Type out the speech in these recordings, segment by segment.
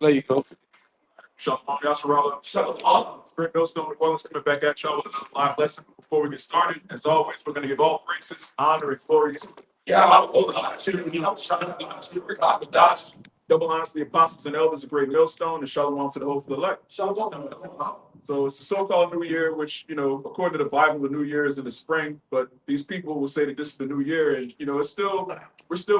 There you go. Shalawam, Yasharala, Shalawam. Spirit Millstone, the Wellness coming back at y'all with another live lesson. Before we get started, as always, we're going to give all praises, honor, and glory to YAHAWASHI. Double honors to the apostles and elders of Great Millstone, and Shalom to the whole for the elect. Shalom. So it's the so-called New Year, which, according to the Bible, the New Year is in the spring, but these people will say that this is the New Year, and, we're still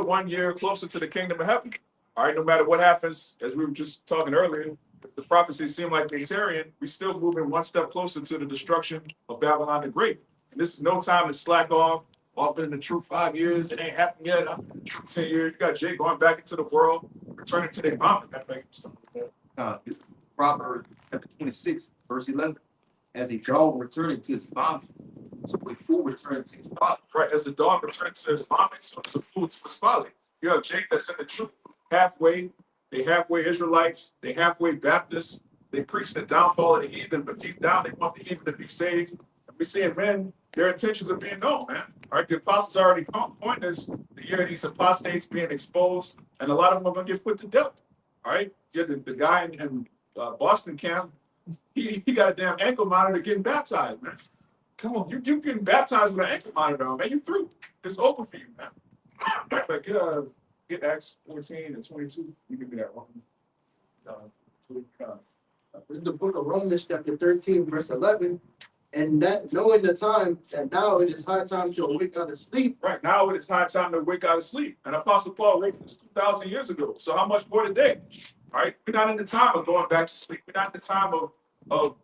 1 year closer to the kingdom of heaven. All right, no matter what happens, as we were just talking earlier, the prophecies seem like they're tarrying, we're still moving one step closer to the destruction of Babylon the Great. And this is no time to slack off. Well, I've been in the truth 5 years, it ain't happened yet. I've been in the truth 10 years. You got Jay going back into the world, returning to their vomit. It's Proverbs chapter 26, verse 11. As a dog returning to his vomit, so a fool returning to his vomit. Right, as the dog returns to his vomit, so it's a fool to his folly. You have Jake that's in the truth halfway. They halfway Israelites, they halfway Baptists. They preach the downfall of the heathen, but deep down they want the heathen to be saved. And we're seeing men, their intentions are being known, man. All right, the apostles already pointing us the year of these apostates being exposed, and a lot of them are going to get put to death. All right, yeah, the guy in Boston camp, he got a damn ankle monitor getting baptized, man. Come on, you getting baptized with an ankle monitor on, man. You through. It's over for you, man. Like, get Acts 14 and 22. You can do that one. This is the book of Romans, chapter 13, verse 11. And that knowing the time, that now it is high time to awake out of sleep. Right, now it is high time to wake out of sleep. And Apostle Paul wrote this 2,000 years ago. So how much more today? All right, we're not in the time of going back to sleep. We're not in the time of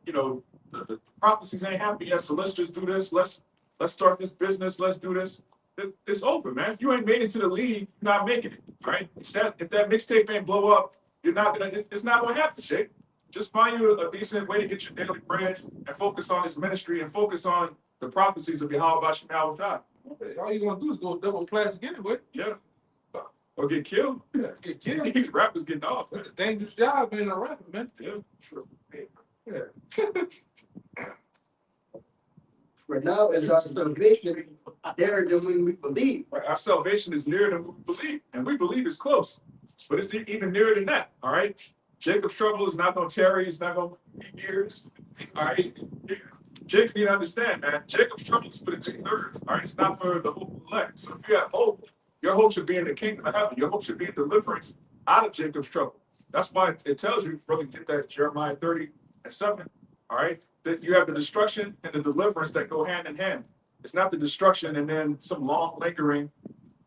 the prophecies ain't happening yet. So let's just do this. Let's start this business. Let's do this. It's over, man. If you ain't made it to the league, you're not making it. Right? If that mixtape ain't blow up, you're not gonna. It's not gonna happen, Jake. Just find you a decent way to get your daily bread and focus on his ministry and focus on the prophecies of YAHAWASHI now God. All you're gonna do is go double plastic anyway. Yeah. Or get killed. Yeah, get killed. These rappers getting off. It's a dangerous job being a rapper, man. Yeah, true. Yeah. For now is our salvation nearer than when we believe. Right. Our salvation is nearer than we believe, and we believe it's close. But it's even nearer than that. All right. Jacob's trouble is not going to tarry. It's not going to be years. All right. Jake's need to understand, man. Jacob's trouble is split into thirds. All right. It's not for the hope of elect. So if you have hope, your hope should be in the kingdom of heaven. Your hope should be in deliverance out of Jacob's trouble. That's why it tells you, really get that Jeremiah 30:7. All right. That you have the destruction and the deliverance that go hand in hand. It's not the destruction and then some long lingering,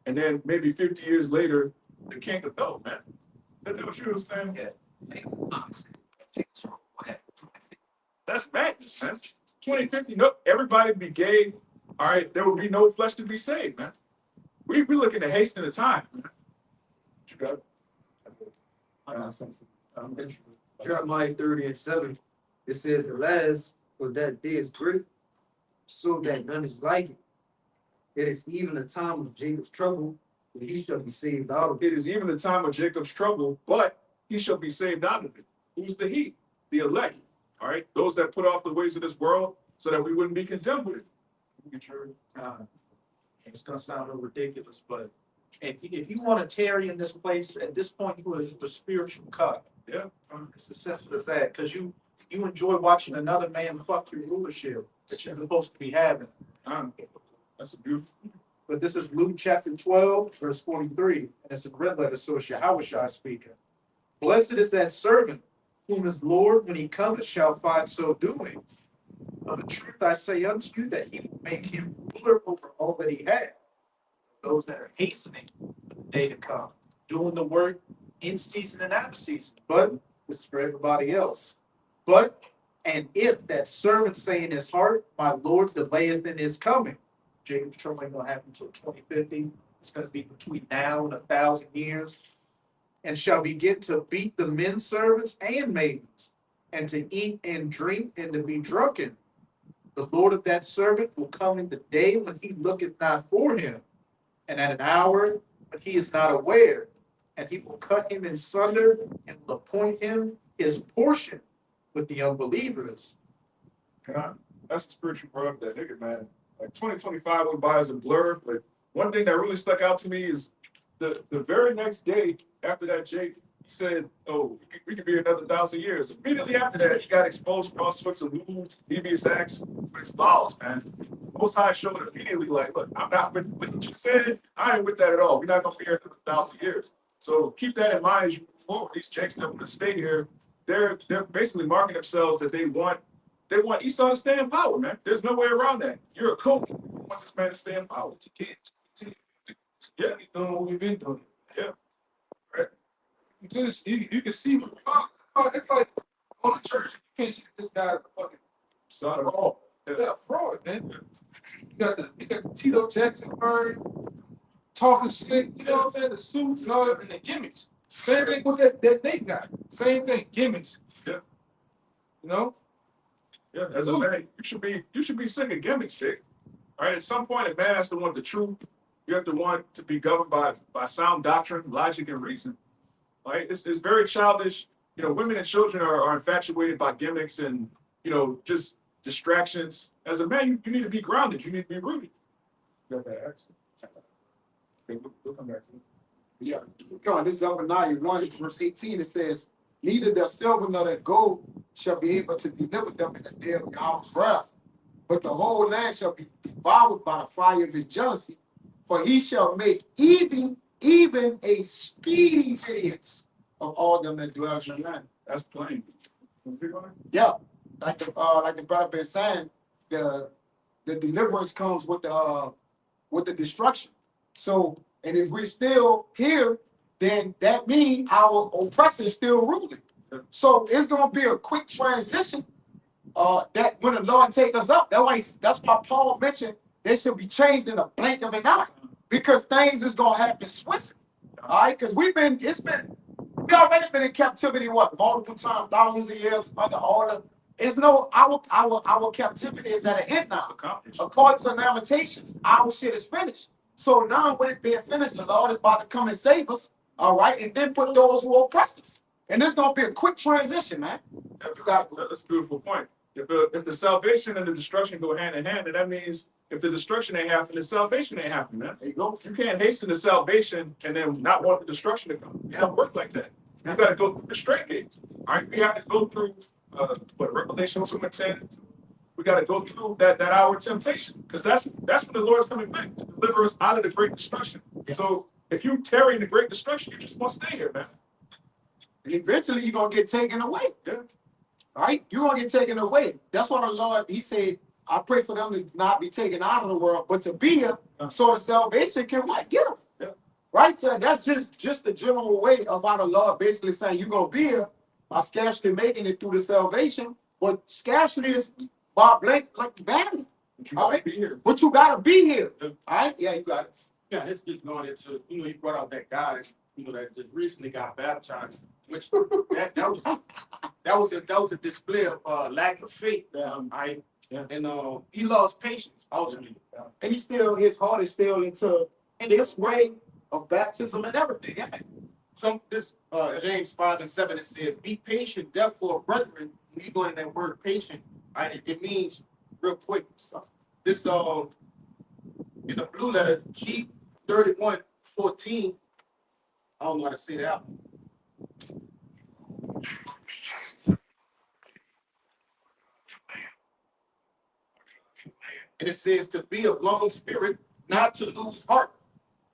and then maybe 50 years later, the kingdom. No, man. That's what you were saying. Yeah. That's madness, man. 2050, no, everybody be gay. All right, there will be no flesh to be saved, man. We looking to hasten the time, man. What you got? Jeremiah 30:7. It says, alas, for that day is great, so that none is like it. It is even the time of Jacob's trouble, but he shall be saved out of it. It is even the time of Jacob's trouble, but he shall be saved out of it. Who's the he? The elect. All right, those that put off the ways of this world so that we wouldn't be condemned with it. It's going to sound a little ridiculous, but if you want to tarry in this place, at this point, you are a spiritual cut. Yeah. It's as simple as that, because you enjoy watching another man fuck your rulership that you're supposed to be having. That's a beautiful. But this is Luke chapter 12, verse 43, and it's a red letter, so it's YAHAWASHI speaking. Blessed is that servant whom his Lord, when he cometh, shall find so doing. Of a truth I say unto you that he will make him ruler over all that he hath. Those that are hastening for the day to come, doing the work in season and out of season. But this is for everybody else. But, and if that servant say in his heart, my Lord delayeth in his coming, Jacob's trouble ain't going to happen until 2050. It's going to be between now and 1,000 years. And shall begin to beat the men servants and maidens, and to eat and drink and to be drunken. The Lord of that servant will come in the day when he looketh not for him, and at an hour when he is not aware, and he will cut him in sunder and will appoint him his portion with the unbelievers. God, that's a spiritual part of that nigga, man. Like 2025 went by as a blur, but one thing that really stuck out to me is the very next day after that, Jake, He said, "Oh, we could be another 1,000 years." Immediately after that, he got exposed for all sorts of lewd, devious acts with his bowels, man. Most High showed it immediately, like, "Look, I'm not with what you said. I ain't with that at all. We're not gonna be here another 1,000 years." So keep that in mind as you move forward. These Jakes that want to stay here, they're basically marking themselves that they want Esau to stay in power, man. There's no way around that. You're a cook. You want this man to stay in power. You can't. Yeah, Keep doing what we've been doing. yeah. Right. You can see, it's like on the church. You can't see this guy fucking Son of all. yeah, fraud, man. You got the Tito Jackson bird talking slick, you know what I'm saying? The suits and all that, and the gimmicks. Same thing with that Nate guy. Same thing, gimmicks. Yeah. You know? Yeah, as a man, you should be sick of gimmicks, Jake. All right, at some point, a man has to want the truth. You have to want to be governed by sound doctrine, logic, and reason. Right? It's very childish. You know, women and children are infatuated by gimmicks and, you know, just distractions. As a man, you need to be grounded. You need to be rooted. You got that accent. Okay, we'll come back to it. Yeah, God, this is Zephaniah 1, verse 18. It says, "Neither the silver nor the gold shall be able to deliver them in the day of Yahweh's wrath, but the whole land shall be devoured by the fire of his jealousy, for he shall make even a speedy vengeance of all them that dwell in the land." That's plain. Yeah, like the brother been saying, the deliverance comes with the destruction. So, and if we're still here, then that means our oppressor is still ruling. So it's gonna be a quick transition. That when the Lord take us up, that's why Paul mentioned they should be changed in a blink of an eye, because things is gonna happen swiftly. All right, because we already been in captivity multiple times, thousands of years under order. It's no our captivity is at an end now. According to Lamentations, our shit is finished. So now when it being finished, the Lord is about to come and save us, all right, and then put those who oppress us. And there's gonna be a quick transition, man. That's a beautiful point. If the salvation and the destruction go hand in hand, then that means if the destruction ain't happening, the salvation ain't happening, man. There you go. You can't hasten the salvation and then not want the destruction to come. It don't work like that. You got to go through the straight gates. All right, we have to go through Revelation 2:10. We got to go through that hour of temptation, because that's when the Lord's coming back to deliver us out of the great destruction. Yeah. So if you tarry in the great destruction, you just want to stay here, man. And eventually you're gonna get taken away. Yeah. All right, you're gonna get taken away. That's why the Lord, he said, I pray for them to not be taken out of the world, but to be here, so the salvation can get them. Yeah. Right? So that's just the general way of how the Lord basically saying you're gonna be here by scarcely making it through the salvation, but scarcely is Bob Blake like badly. But you All gotta right. be here. But you gotta be here. Yeah. All right, yeah, you got it. Yeah, this gets going into, you brought out that guy, that just recently got baptized, which that was a display of lack of faith. Yeah. And he lost patience ultimately. And his heart is still into this way of baptism and everything. Yeah. This James 5:7, it says, "Be patient, therefore, brethren." When you go into that word patient, it means real quick. So this in the blue letter, G 31:14. I don't know how to say that. And it says to be of long spirit, not to lose heart,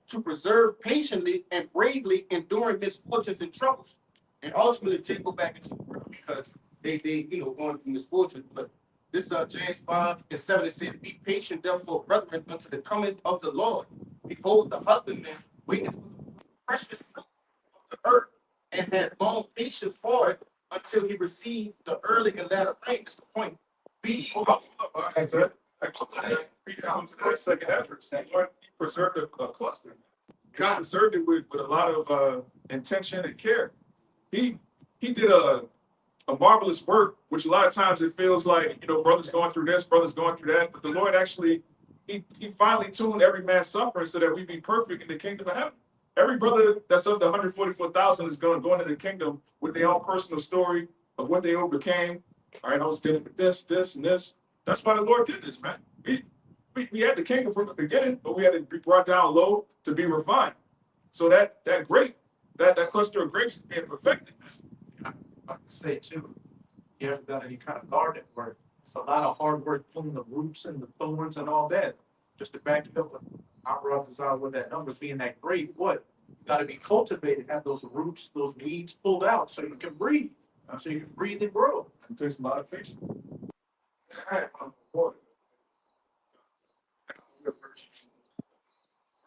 to preserve patiently and bravely enduring misfortunes and troubles. And ultimately they go back into the world because they going through misfortunes. But this James 5:7, it says, "Be patient, therefore, brethren, unto the coming of the Lord. Behold, the husbandman waiting for the precious fruit of the earth, and had long patience for it until he received the early and latter rain." That's the point. Be Hold up. I come to that second address. He preserved a cluster. God preserved it with a lot of intention and care. He did a marvelous work, which a lot of times it feels like, brothers going through this, brothers going through that. But the Lord actually, he finally tuned every man's suffering so that we be perfect in the kingdom of heaven. Every brother that's of the 144,000 is going to go into the kingdom with their own personal story of what they overcame. All right, I was dealing with this, and this. That's why the Lord did this, man. We had the kingdom from the beginning, but we had to be brought down low to be refined. So that grape that cluster of grapes is being perfected. I can say too, he hasn't done any kind of gardening work. It's a lot of hard work pulling the roots and the thorns and all that. Just to back it up, our brothers out with that number being that great, what? You gotta be cultivated, have those roots, those weeds pulled out so you can breathe. So you can breathe and grow. It takes a lot of patience. All right,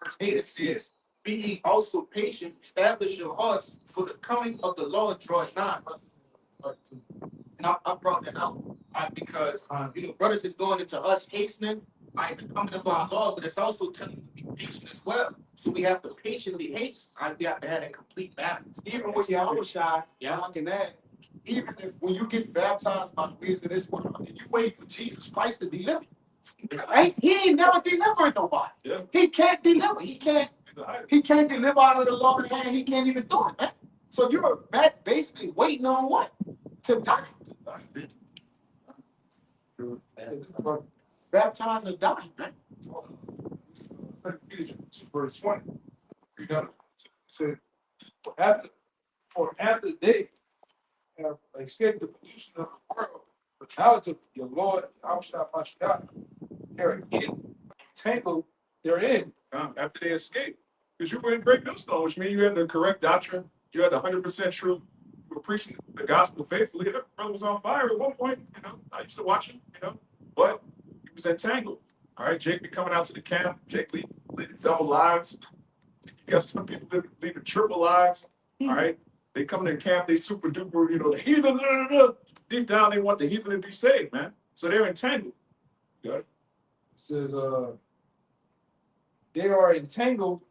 Verse 8 it says, be ye also patient, establish your hearts, for the coming of the Lord draweth nigh. And I brought that out because brothers, it's going into us hastening the coming of our Lord, but it's also telling you to be patient as well. So we have to patiently haste. We have to have a complete balance. Even with YAHAWASHI, looking at, even if when you get baptized by the ways of this world, and you wait for Jesus Christ to deliver you, he ain't never delivered nobody. Yeah. He can't deliver. He can't deliver out of the Lord's hand. He can't even do it, man. So you're back basically waiting on what? To die. Baptized and die, man. verse 20. You got so after they have escaped the pollution of the world, the knowledge of your Lord, Yahawashi, they're again entangled therein. After they escape. Because you were in great Millstone, which means you had the correct doctrine, you had the 100% truth, you were preaching the gospel faithfully. That brother was on fire at one point, I used to watch him, but he was entangled. All right, Jake be coming out to the camp, Jake leading double lives. You got some people leading triple lives. All right, they come to the camp, they super duper, the heathen, deep down they want the heathen to be saved, man. So they're entangled. Good. It says they are entangled,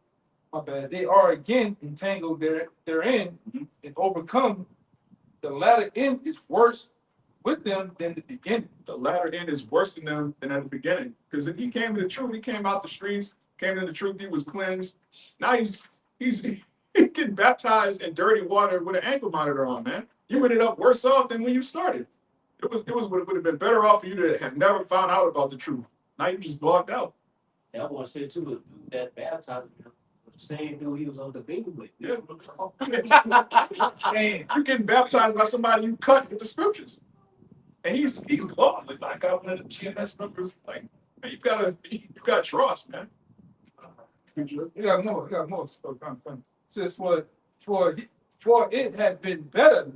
my bad, they are again entangled therein and overcome. The latter end is worse with them than the beginning. The latter end is worse than them than at the beginning. Because if he came to the truth, he came out the streets, came to the truth, he was cleansed. Now he's getting baptized in dirty water with an ankle monitor on, man. You ended up worse off than when you started. It would have been better off for you to have never found out about the truth. Now you just blocked out. And I want to say too, the dude that baptized him was the same dude he was on the baby with. Yeah. And you're getting baptized by somebody you cut with the scriptures. And he's glowing. Like, I got one of the GNS members. Like, man, you gotta trust, man. You got more stuff kind of funny. It says for it had been better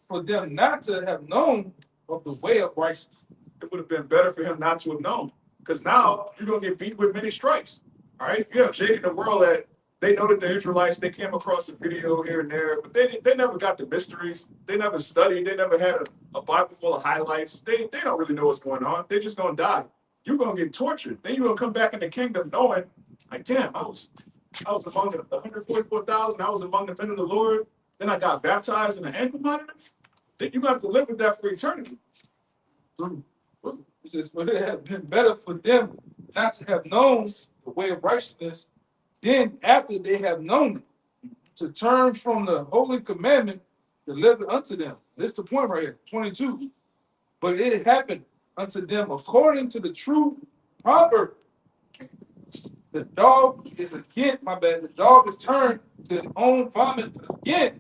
for them not to have known of the way of righteousness. It would have been better for him not to have known. Because now you're gonna get beat with many stripes. All right. You have Jake in the world that they know that the Israelites, they came across a video here and there, but they never got the mysteries. They never studied. They never had a Bible full of highlights. They don't really know what's going on. They're just gonna die. You're gonna get tortured. Then you're gonna come back in the kingdom knowing, like, damn, I was among the 144,000. I was among the men of the Lord. Then I got baptized in an ankle monitor. Then you have to live with that for eternity. It says, for it had been better for them not to have known the way of righteousness, then after they have known it, to turn from the holy commandment delivered unto them. This is the point right here, 22. But it happened unto them according to the true proverb. The dog is again, my bad, the dog is turned to his own vomit again.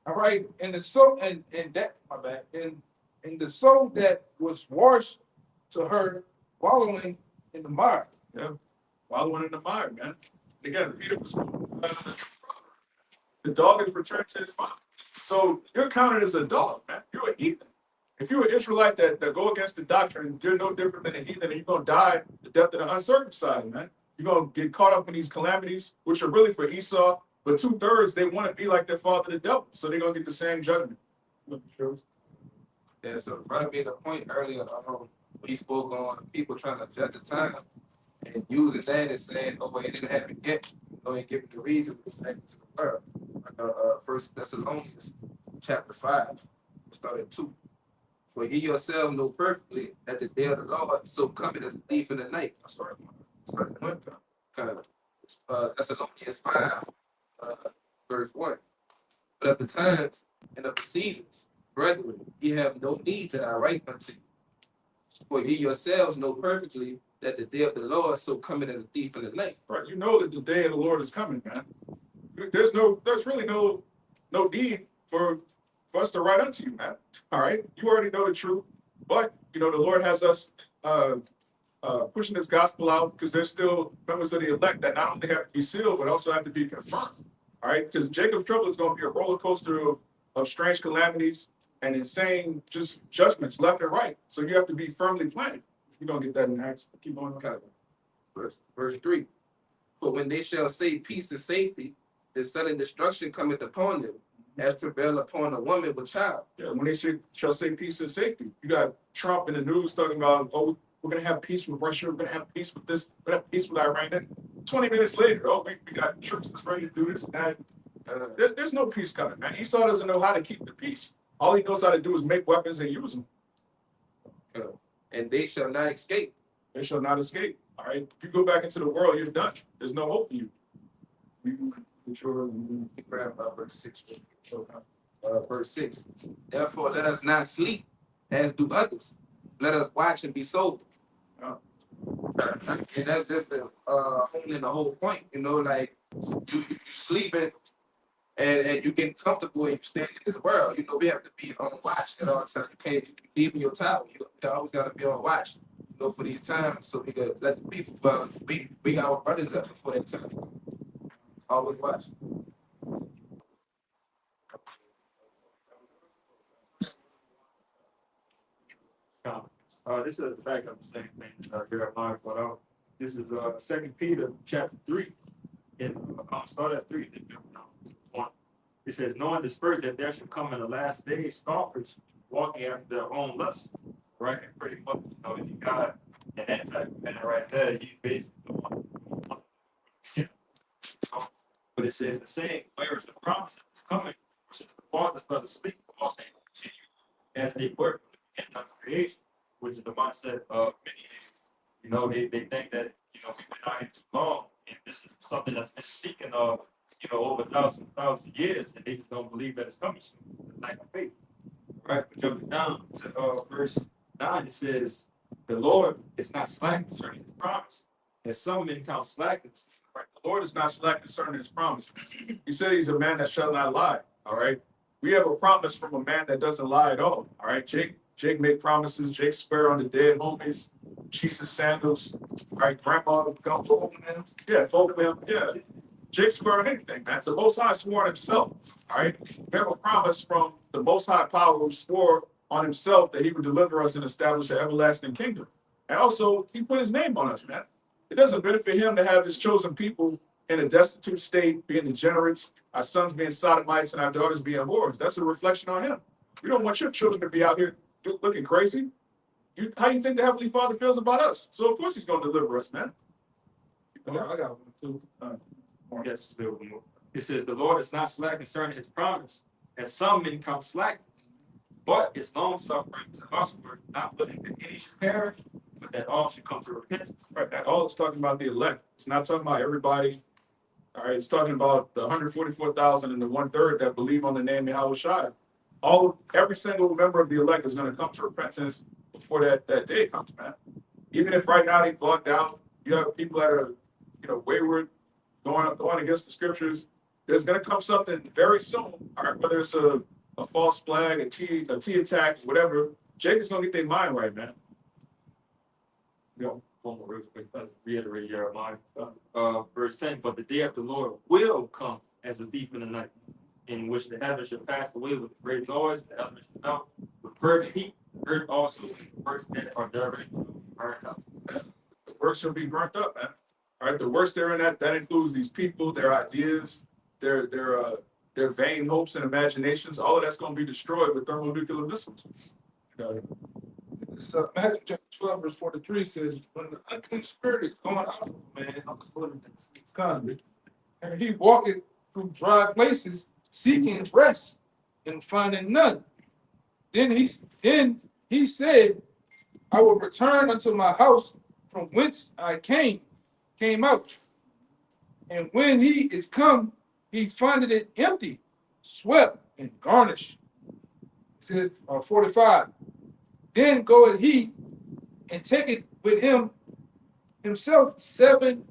All right, and the soul, and that, my bad, and the soul that was washed to her wallowing in the mire. Yeah, wallowing in the mire, man. Again, Peter was the dog is returned to his father. So you're counted as a dog, man. You're a heathen. If you're an Israelite that go against the doctrine, you're no different than a heathen, and you're gonna die the death of the uncircumcised, man. You're gonna get caught up in these calamities, which are really for Esau, but 2/3 they want to be like their father, the devil, so they're gonna get the same judgment. Yeah, so brother made a point earlier. He spoke on people trying to judge the time and using that as saying, "Oh, it didn't happen yet." And give it the reason connected to the word. First Thessalonians chapter 5, start at 2. For ye yourselves know perfectly that the day of the Lord is so coming as a thief in the night. Start at 1. Thessalonians 5, verse 1. But of the times and of the seasons, brethren, ye have no need that I write unto you. For ye yourselves know perfectly that the day of the Lord so coming as a thief in the night. Right, you know that the day of the Lord is coming, man. There's really no need for us to write unto you, man. All right, you already know the truth, but the Lord has us pushing this gospel out because there's still members of the elect that not only have to be sealed but also have to be confirmed. All right, because Jacob's trouble is going to be a roller coaster of strange calamities and insane just judgments left and right. So you have to be firmly planted. If you don't get that in Acts, keep on. Okay. Verse 3. For when they shall say peace and safety, the sudden destruction cometh upon them, as travail upon a woman with child. Yeah, when they shall say peace and safety. You got Trump in the news talking about, oh, we're going to have peace with Russia, we're going to have peace with this, we're going to have peace with Iran. Then 20 minutes later, oh, we got troops that's ready to do this and that. There's no peace coming, man. Esau doesn't know how to keep the peace. All he knows how to do is make weapons and use them. And they shall not escape. They shall not escape. All right. If you go back into the world, you're done. There's no hope for you. Verse 6. Verse 6. Therefore, let us not sleep as do others. Let us watch and be sober. And that's just the honing the whole point. Like you sleeping and you getting comfortable and you stay in this world. We have to be on watch at all times. You can't leave your towel. You always got to be on watch. For these times, so we can let the people. We got our brothers up before that time. Always watch. This is the back of the same thing Jeremiah brought out. This is 2 Peter chapter 3. And I'll start at 3. It says, knowing this first that there shall come in the last days scoffers walking after their own lust. Right? And pretty much, God and that type of man right there, he's basically the one. But it says the same, where is the promise that's coming, since the fathers fell asleep, all things continue as they were from the beginning of creation, which is the mindset of many. They think that we've been out here too long, and this is something that's been seeking of over thousands of years, and they just don't believe that it's coming soon. Like faith. Right, but jumping down to verse 9, it says, the Lord is not slack concerning his promise, as some men count slackness. Right. The Lord is not slack concerning his promise. He said he's a man that shall not lie. All right. We have a promise from a man that doesn't lie at all. All right. Jake made promises. Jake spare on the dead homies. Jesus sandals. Right. Grandma come fold him. Yeah, fold him. Yeah. Jake swore on anything, man. The Most High swore on himself. All right. We have a promise from the Most High power who swore on himself that he would deliver us and establish an everlasting kingdom. And also, he put his name on us, man. It doesn't benefit him to have his chosen people in a destitute state, being degenerates, our sons being sodomites, and our daughters being whores. That's a reflection on him. We don't want your children to be out here looking crazy. How do you think the Heavenly Father feels about us? So, of course, he's going to deliver us, man. I got one, too. Yes, it says, the Lord is not slack concerning his promise, as some men count slack, but is long suffering to usward, not willing that any should perish, but that all should come to repentance. Right. That all it's talking about the elect. It's not talking about everybody. All right. It's talking about the 144,000 and the 1/3 that believe on the name YAHAWASHI. Every single member of the elect is going to come to repentance before that day comes, man. Even if right now they blocked out, you have people that are, wayward, going against the scriptures. There's going to come something very soon. All right. Whether it's a false flag, a T attack, whatever. Jake is going to get their mind right, man. One more real quick, reiterate Jeremiah. Verse 10, but the day of the Lord will come as a thief in the night, in which the heavens shall pass away with great noise, the elements shall melt with fervent heat, the earth also, the works that are therein burnt up. The works shall be burnt up, man. All right, the works therein that includes these people, their ideas, their vain hopes and imaginations. All of that's going to be destroyed with thermonuclear missiles. So Matthew chapter 12, verse 43 says, when the unclean spirit is going out of a man, and he walketh through dry places, seeking rest and finding none. Then he said, I will return unto my house from whence I came out. And when he is come, he findeth it empty, swept, and garnished. It says 45. Then goeth he and taketh with himself 7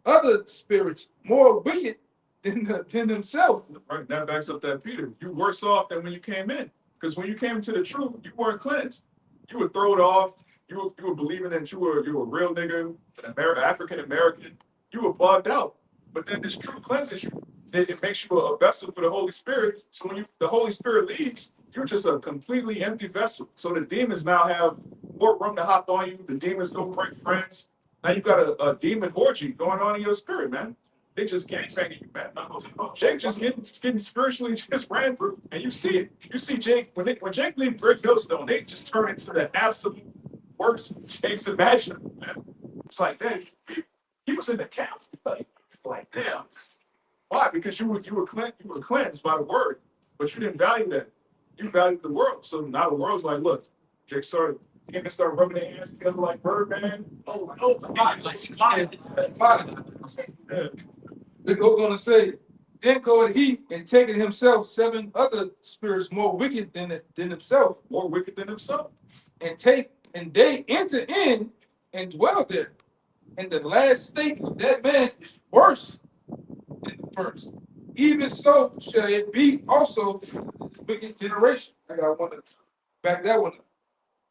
other spirits more wicked than themselves. Right, that backs up that Peter. You worse off than when you came in. Because when you came into the truth, you weren't cleansed. You were thrown off. You were believing that you were a real nigga, African American. You were bugged out. But then this truth cleanses you. It makes you a vessel for the Holy Spirit. So when the Holy Spirit leaves, you're just a completely empty vessel. So the demons now have more room to hop on you. The demons go break friends. Now you got a demon orgy going on in your spirit, man. They just gangbanging you, man. Jake just getting spiritually just ran through, and you see it. You see Jake when Jake leaves Brick Millstone, they just turn into the absolute worst Jake's imaginable, man. It's like, damn, he was in the camp. Like damn. Why? Because you were cleansed by the word, but you didn't value that. You valued the world. So now the world's like, look, Jake started rubbing their hands together like Birdman. It goes on to say, then goeth he and taking himself 7 other spirits more wicked than himself, More wicked than himself. and they enter in and dwell there. And the last state of that man is worse than the first. Even so shall it be also in this wicked generation. I got one to back that one up.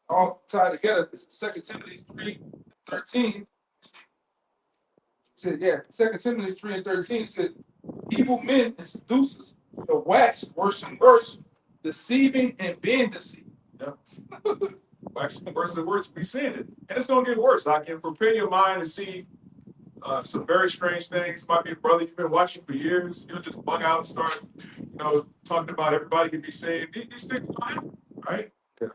All tied together. It's 2 Timothy 3:13. Said, 2 Timothy 3:13 said, evil men and seducers shall wax worse and worse, deceiving and being deceived. Yeah. Waxing worse and worse. We seeing it. And it's gonna get worse. I can prepare your mind to see some very strange things. Might be a brother you've been watching for years. You'll just bug out and start, talking about everybody can be saved. These things are gonna happen, right? Yeah.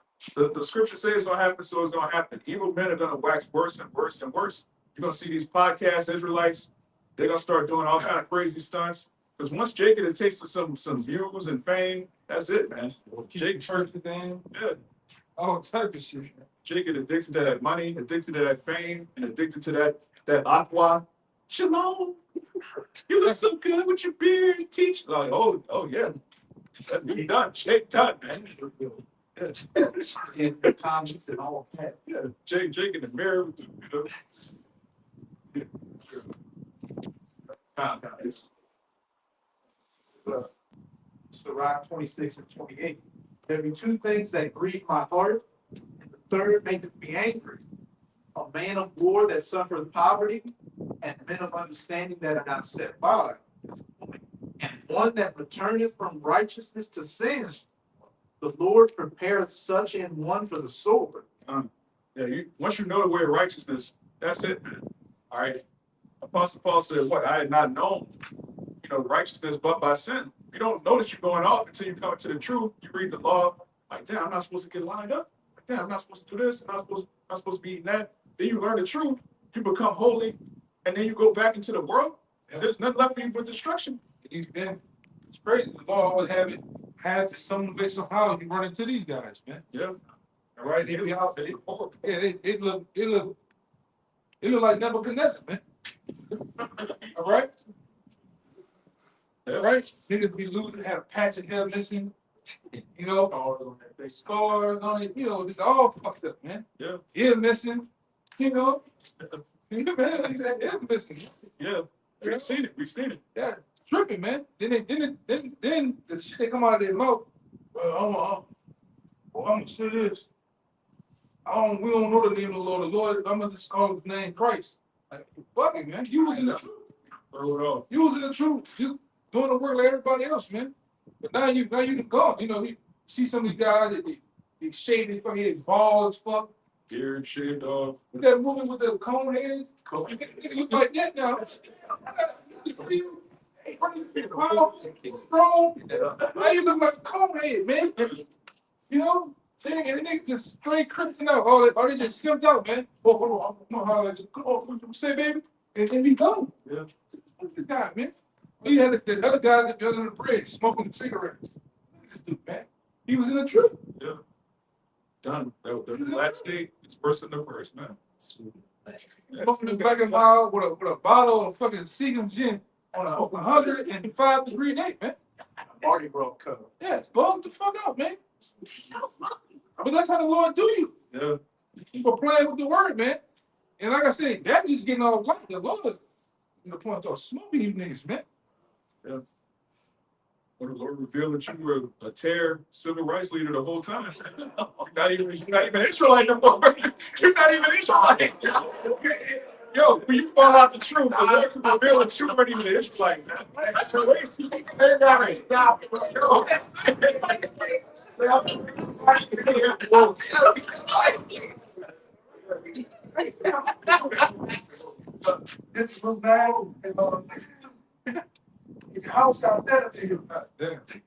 The scripture says it's gonna happen, so it's gonna happen. Evil men are gonna wax worse and worse and worse. You're gonna see these podcast Israelites, they're gonna start doing all kind of crazy stunts. Because once Jacob it takes some views and fame, that's it, man. Jake church thing, Yeah. all type of shit. Jacob addicted to that money, addicted to that fame, and addicted to that aqua. Shalom. You look so good with your beard, teach. Like, oh yeah. He done. Jake done, man. Yeah. In the comments and all that. Yeah. Jake in the mirror with Sirach 26 and 28. There be 2 things that grieve my heart, and the third maketh me angry. A man of war that suffereth poverty, and men of understanding that are not set by. And one that returneth from righteousness to sin. The Lord prepareth such an one for the sword. Once you know the way of righteousness, that's it, man. All right. Apostle Paul said, what? I had not known, righteousness but by sin. You don't notice you're going off until you come into the truth. You read the law, like, damn, I'm not supposed to get lined up. Like, damn, I'm not supposed to do this. I'm not supposed to be eating that. Then you learn the truth. You become holy, and then you go back into the world, and there's nothing left for you but destruction. Then it's crazy. The law always have some way somehow you run into these guys, man. Yeah. All right, they look like Nebuchadnezzar, man. All right. Yeah. Right? Niggas be losing, had a patch of hair missing, they scars on it, it's all fucked up, man. Yeah. Ear missing, man, ear missing. Yeah. We've seen it. Yeah, tripping, man. Then the shit they come out of their mouth. Well, I'm gonna say this. We don't know the name of the Lord. The Lord, I'm gonna just call his name Christ. Like, fucking man, you was in the truth. Throw it off. You was in the truth. You doing the work like everybody else, man. But now you can go. You see some of these guys that they shave their fucking head bald as fuck. Beard shaved off. With that movie with the cone heads, you look like that now. Now you look like a cone head, man. They just straight Christian out. Or they just skipped out, man. Say, baby, and then he gone. Yeah. This guy, man. He had the other guys that was on the bridge smoking cigarettes. This dude, man. He was in the truth. Yeah. Done. The last state is worse than the first, man. Smoking the black and mild with a bottle of fucking Seagram gin on a 105-degree day, man. Mardi Gras cover. Yeah, it's bugged the fuck out, man. But that's how the Lord do you. Yeah. You for playing with the word, man. And like I said, that's just getting all light. The Lord, point to smoking you niggas, man. When the Lord revealed that you were a tear civil rights leader the whole time. You're not even Israelite no more. You're not even Israelite. Yo, when you fall out the truth, the Lord revealed that you weren't even an Israelite, man. That's crazy. They gotta stop. Yo, that's This is from back in your house got set up to you.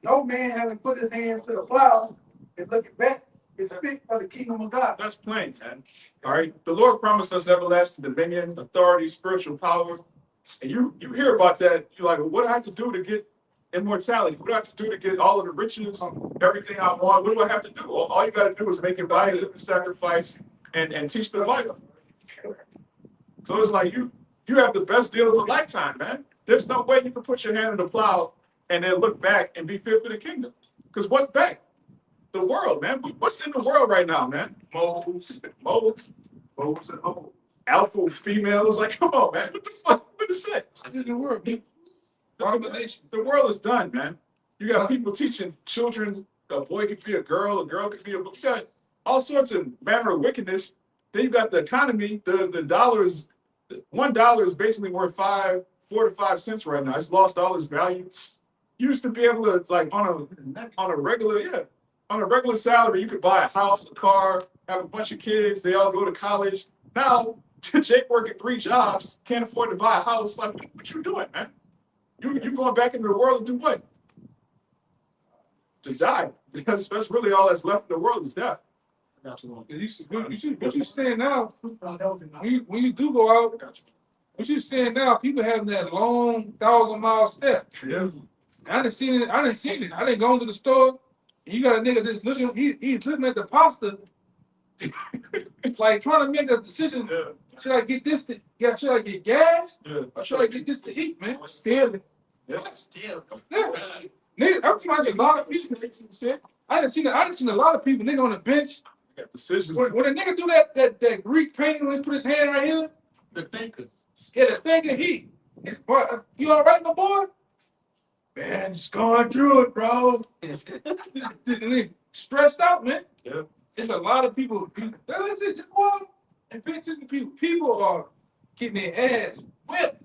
No man having put his hand to the plow and looking back is fit for the kingdom of God. That's plain, man. All right. The Lord promised us everlasting dominion, authority, spiritual power. And you hear about that. You're like, well, what do I have to do to get immortality? What do I have to do to get all of the riches, everything I want? What do I have to do? All you got to do is make your body a living sacrifice and teach the Bible. So it's like you have the best deal of a lifetime, man. There's no way you can put your hand in the plow and then look back and be fit for the kingdom. Because what's back? The world, man. What's in the world right now, man? Moles and hoes. Alpha females. Like, come on, man. What the fuck? What is that? The world, The world is done, man. You got people teaching children a boy could be a girl could be a book. You got all sorts of manner of wickedness. Then you got the economy. The dollar is $1 is basically worth 4 to 5 cents right now. It's lost all its value. You used to be able to, like, on a regular salary, you could buy a house, a car, have a bunch of kids. They all go to college. Now, Jake working 3 jobs, can't afford to buy a house. Like, what you doing, man? You going back into the world to do what? To die. That's really all that's left in the world is death. what you saying now, when you do go out, what you saying now, people having that long 1,000-mile step. Yeah. I didn't see it. I didn't go into the store. And you got a nigga that's looking, he's looking at the pasta. It's like trying to make a decision. Yeah. Should I get this should I get gas? Yeah. Or should I get this to eat, man? Still, Yeah. Yeah. Nigga, I'm talking a lot of people. I didn't see a lot of people, nigga, on the bench. Got decisions. When a nigga do that Greek painting when he put his hand right here, The thinker. yeah, the thinker, you all right, my boy? Man, just going through it, bro. Stressed out, man. Yeah. There's a lot of people. That's it. Just go out and pay attention to people. People are getting their ass whipped.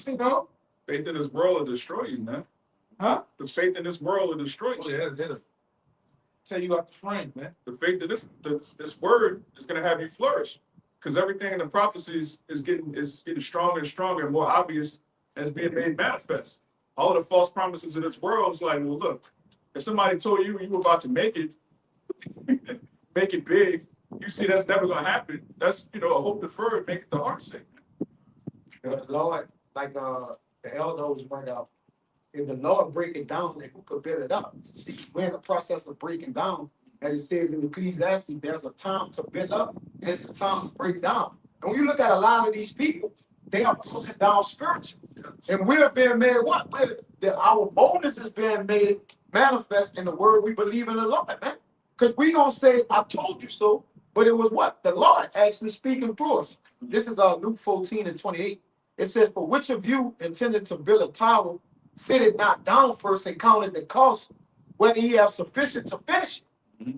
You know? Faith in this world will destroy you, man. Huh? The faith in this world will destroy Oh, you. yeah, that'll tell you out the frame, man. The faith in this word is going to have you flourish, because everything in the prophecies is getting stronger and stronger and more obvious as being made manifest. All of the false promises of this world is like, well, look, if somebody told you were about to make it, make it big, you see that's never going to happen. That's, a hope deferred, make it the heart sick. the Lord, like the elder was bring out, if the Lord break it down, then who could build it up? See, we're in the process of breaking down. As it says in Ecclesiastes, there's a time to build up and there's a time to break down. And when you look at a lot of these people, they are broken down spiritually. And we're being made what? Our boldness is being made manifest in the word we believe in the Lord, man. Because we gonna say, I told you so, but it was what? The Lord actually speaking through us. This is Luke 14:28. It says, for which of you intended to build a tower, sit it not down first and counted the cost, whether he have sufficient to finish it.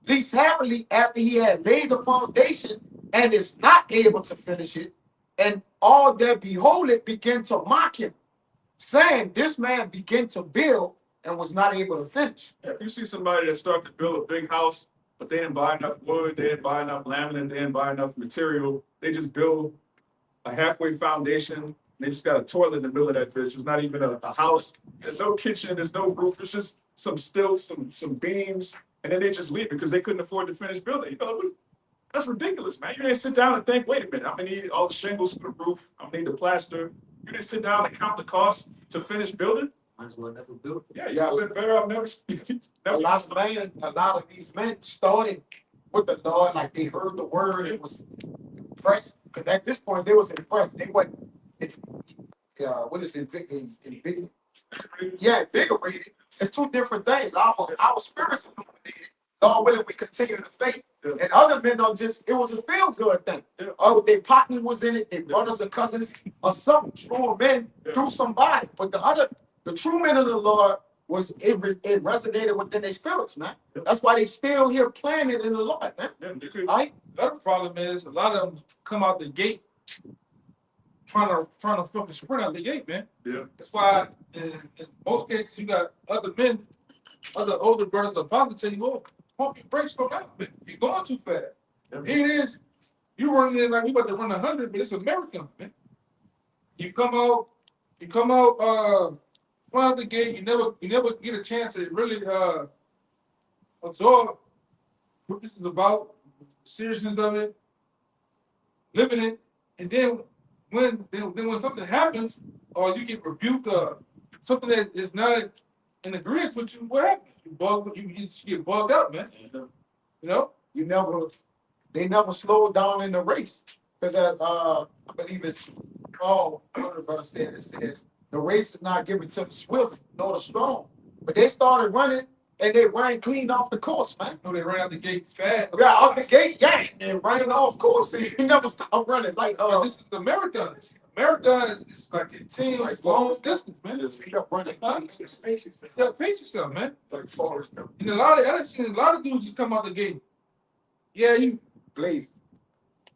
Least happily, after he had laid the foundation and is not able to finish it, and all that behold it begin to mock him, saying, this man began to build and was not able to finish. If you see somebody that start to build a big house, but they didn't buy enough wood, they didn't buy enough laminate, they didn't buy enough material, they just build a halfway foundation, they just got a toilet in the middle of that bitch. It's not even a house. There's no kitchen, there's no roof, it's just some stilts, some beams, and then they just leave because they couldn't afford to finish building. That's ridiculous, man. You didn't sit down and think, wait a minute, I'm gonna need all the shingles for the roof, I'm gonna need the plaster. You didn't sit down and count the cost to finish building? Might as well never build. Yeah, you would have been better off never. A lot of these men started with the Lord, like they heard the word, it was impressed. Because at this point, they was impressed. They went, what is it? Invigorated. It's two different things. Our spirits illuminated. Lord willing, we continue to faith. And other men are just, it was a feel good thing. Yeah. Oh, their partner was in it, their brothers and cousins, or something true men through somebody. But the true men of the Lord it resonated within their spirits, man. That's why they still here planted in the Lord, man. Right? The other problem is a lot of them come out the gate trying to fucking sprint out the gate, man. Yeah. That's why in most cases you got other men, other older brothers about to tell you, oh, pump your brakes, slow down, man. You're going too fast. Here it is. You running in like we about to run 100, but it's American, man. You come out, fly out the gate. You never get a chance to really absorb what this is about, the seriousness of it, living it, and then when something happens or you get rebuked or something that is not in agreement with you, what happens? You get bugged out, man. You know? They never slowed down in the race. Because I believe it's Paul, the brother said, it says, the race is not given to the swift nor the strong. But they started running and they ran clean off the course, man. No, they ran out the gate fast. Yeah, off the gate, yeah, and running off course. And you never stop running. Like, this is the marathon. Marathon is like a team, like long distance, man. Just kept running. You gotta pace yourself, man. Like Forrest. And I've seen a lot of dudes just come out the gate. Yeah, you Blazed.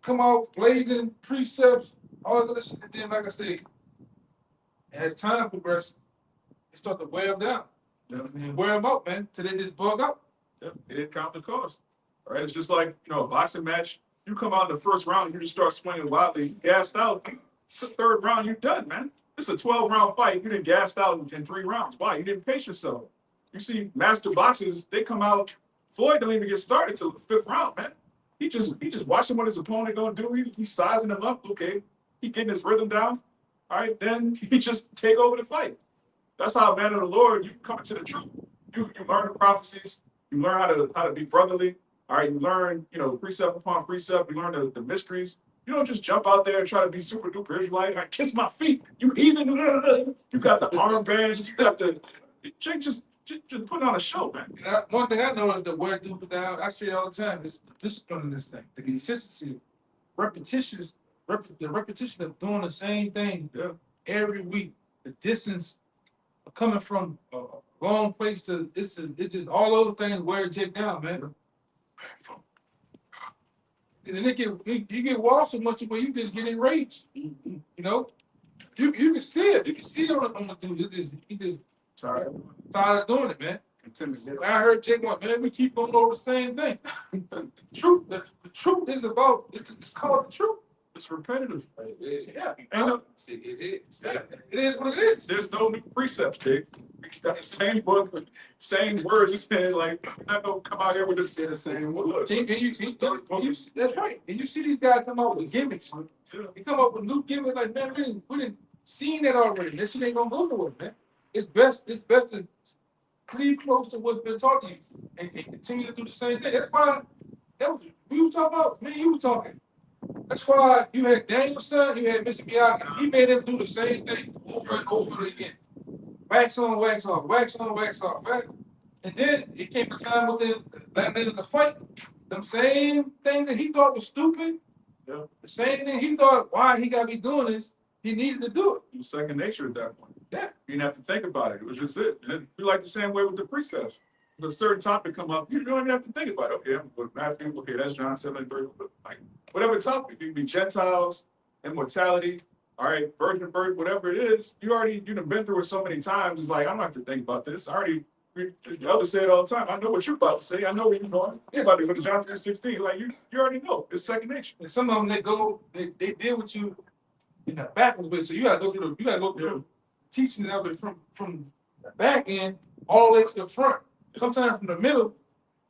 come out blazing, precepts, all of this shit. And then, like I say, as time progresses, they start to wear them down. And wear them out, man, till they just bug out. It didn't count the cost. All right, it's just like, a boxing match. You come out in the first round, you just start swinging wildly, you gassed out. It's the third round, you're done, man. It's a 12-round fight. You didn't gassed out in 3 rounds. Why? You didn't pace yourself. You see, master boxers, they come out. Floyd don't even get started till the 5th round, man. He just watching what his opponent gonna do. He's sizing him up. Okay, he getting his rhythm down. All right, then he just take over the fight. That's how, man of the Lord, you come into the truth. You learn the prophecies. You learn how to be brotherly. All right, you learn, precept upon precept. You learn the mysteries. You don't just jump out there and try to be super duper Israelite. I kiss my feet. You heathen. You got the armbands. You got the just putting on a show, man. And one thing I know is that wear dudes down. I say it all the time. Is the discipline in this thing, the consistency, the repetition of doing the same thing every week. The distance of coming from a long place to it's just all those things wear Jake down, man. And then you get washed so much where you just get enraged. You can see it. You can see it on the dude. He just tired of doing it, man. I heard Jake want, man, we keep going over the same thing. The truth is about it's called the truth. It's repetitive. Yeah. It is. It is what it is. There's no new precepts, Jake. We got the same book, same words. It's saying like, I'm not gonna come out here with this the same words. That's right. And you see these guys come out with gimmicks. They come up with new gimmicks like, man, we didn't seen that already. That shit ain't gonna go nowhere, man. It's best to cleave close to what's been taught to you and continue to do the same thing. That's why we were talking about, man, you were talking. That's why you had Daniel's son, you had Mr. Miyagi. He made him do the same thing over and over again. Wax on, wax off, wax on, wax off, right? And then it came a time within the fight, them same things that he thought was stupid, the same thing he thought why he got me doing this, he needed to do it. It was second nature at that point. Yeah. You didn't have to think about it. It was just it. And it'd be like the same way with the precepts. If a certain topic come up, you don't even have to think about it. Okay, I'm with Matthew. Okay, that's John 7:3. Like whatever topic, it could be Gentiles, immortality, all right, virgin birth, whatever it is, you've been through it so many times. It's like I don't have to think about this. The elders say it all the time. I know what you're about to say. I know where you're going. You're about to go to John 3:16. Like you already know. It's second nature. And some of them they deal with you in the backwards way. So you gotta go through the teaching of it from the back end all the way to the front. Sometimes from the middle,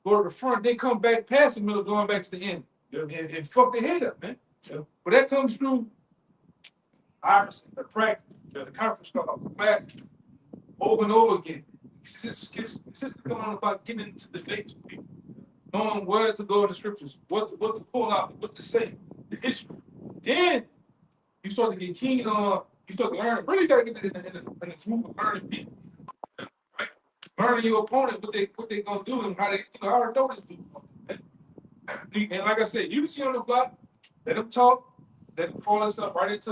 go to the front, they come back past the middle, going back to the end. And fuck their head up, man. But that comes through obviously the practice, the conference call, the class, over and over again. It's come on about getting into the dates with people, knowing where to go in the scriptures, what to pull out, what to say, the history. Then you start to get keen on, you start to learn, really got to get in the group of learning people. Right? Learning your opponent, what they gonna do and how they, I already know this dude. And like I said, you can see on the block, let them talk, that fall us up right into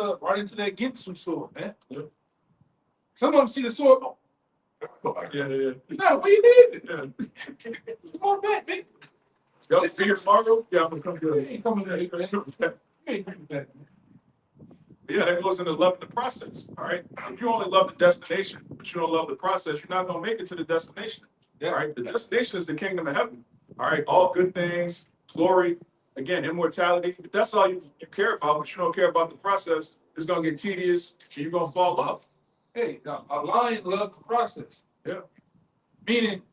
that Ginsu sword, man. Yeah. Some of them see the sword. Oh, Yeah, yeah. no, what you did? Yeah. Come on back, man. Y'all see you tomorrow? Yeah, I'm gonna come You get it. ain't coming there, man. You ain't coming back, man. Yeah, that goes into loving the process. All right. If you only love the destination, but you don't love the process, you're not gonna make it to the destination. Yeah. All right. The destination is the kingdom of heaven. All right. All good things, glory, again, immortality. If that's all you care about, but you don't care about the process, it's gonna get tedious and you're gonna fall off. Hey, now, a lion loves the process. Yeah. Meaning,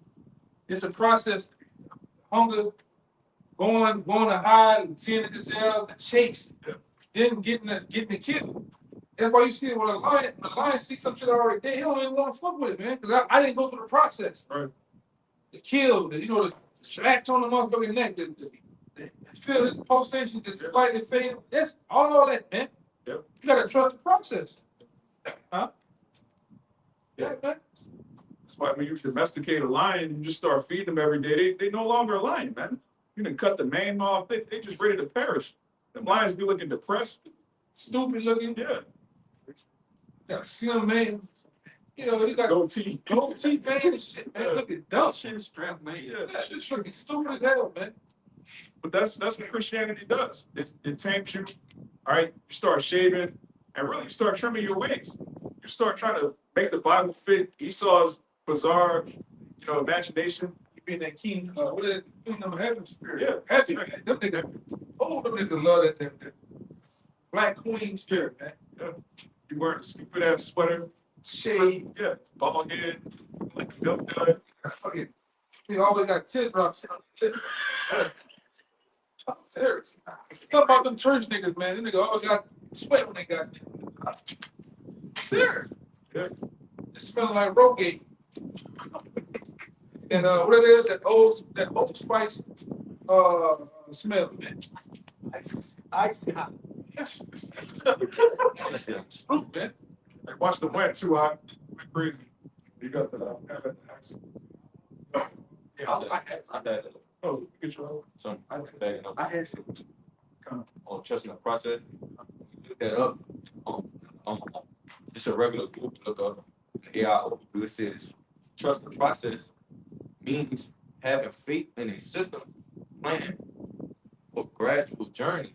it's a process. Hunger, going to hide, and seeing the gazelle, the chase, Yeah. then getting the kill. That's why you see when a lion sees some shit already dead, he don't even want to fuck with it, man. Because I didn't go through the process. Right. The kill, the scratch on the motherfucking neck, the feel his pulsation just slightly fade. That's all that, man. Yep. You gotta trust the process. Huh? Yeah, man. That's why when you domesticate a lion, you just start feeding them every day. They no longer a lion, man. You done cut the mane off. They just ready to perish. The lions be looking depressed. Stupid looking. Yeah. Got a slim man. You know, he got Goatee. goatee man and shit, man. Look at dumb shit. Shit strap man. Yeah. That shit's fucking stupid as hell, man. But that's what Christianity does. It tames you. All right. You start shaving and really you start trimming your ways. You start trying to make the Bible fit Esau's bizarre, imagination. You being that king, what is it? Kingdom of heaven spirit. Yeah. Heavy, man. Them niggas, them niggas love that black queen spirit, man. Yeah. You wearing a stupid ass sweater. Shade. Yeah. Bald head. Like a milk dud. Fucking, we always got teardrops. I'm serious. Talk about them church niggas, man. Them niggas always got sweat when they got there. Serious. Yeah. It smelling like Rogate. And what it is, that old spice smell, man. Icy hot. Yes. Fruit, man. Hey, watch the wet too. I went crazy. You got the I had Oh, get your some bagging up I had some. on trusting the process. Look that up. Just a regular Google look up. AIO. It says trust the process means having faith in a system plan or gradual journey,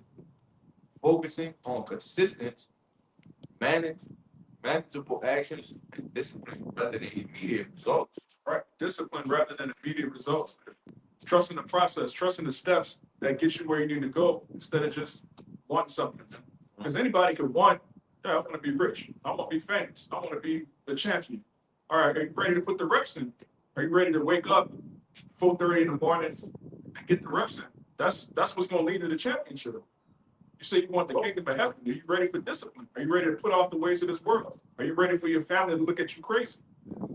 focusing on consistent, manageable actions and discipline rather than immediate results. right. Discipline rather than immediate results. Trusting the process, trusting the steps that get you where you need to go instead of just wanting something. Because anybody could want, yeah, I want to be rich. I want to be famous. I want to be the champion. All right, are you ready to put the reps in? Are you ready to wake up 4:30 in the morning and get the reps in? That's what's going to lead to the championship. You say you want the kingdom of heaven. Are you ready for discipline? Are you ready to put off the ways of this world? Are you ready for your family to look at you crazy?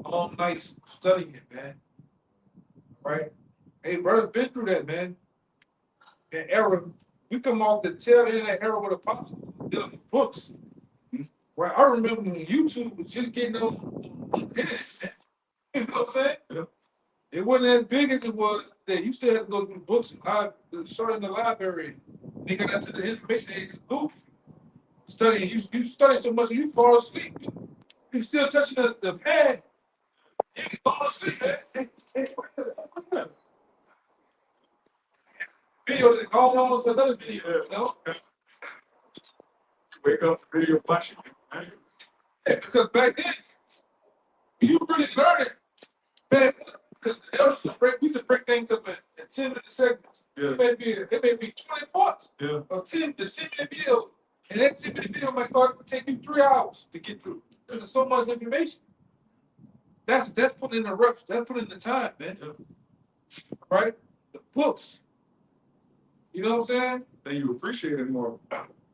Long nights studying it, man. Right? Hey, brother's been through that, man. That era, we come off the tail end of that era with a pop, dealing with books. Right? I remember when YouTube was just getting on the internet. You know what I'm saying? Yeah. It wasn't as big as it was then. You still had to go through books and start in the library. They got into the information age of Google. Studying, you study so much you fall asleep. You still touching the pad. You can fall asleep, man. Video that going on to another video, you know? Wake up, video flashing. Yeah, because back then, you really learn it. Man, because we used to break things up in 10-minute segments. Yeah. It may be 20 parts. Yeah. Or 10-minute video. And that 10-minute video might take you 3 hours to get through. There's so much information. That's putting in the reps. That's putting in the time, man. Yeah. Right? The books. You know what I'm saying? Then you appreciate it more.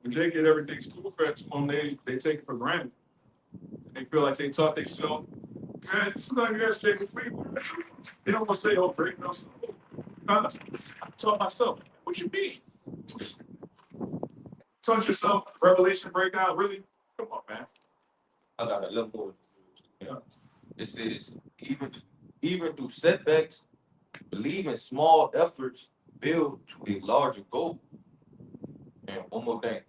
When they get everything spoon fed to them, they take it for granted. They feel like they taught themselves. Man, sometimes you ask Jacob, they don't want to say, oh, break no stuff. I taught myself. What you mean? Taught yourself revelation breakdown? Really? Come on, man. I got a little more. Yeah. It says even through setbacks, believe in small efforts build to a larger goal. And one more thing.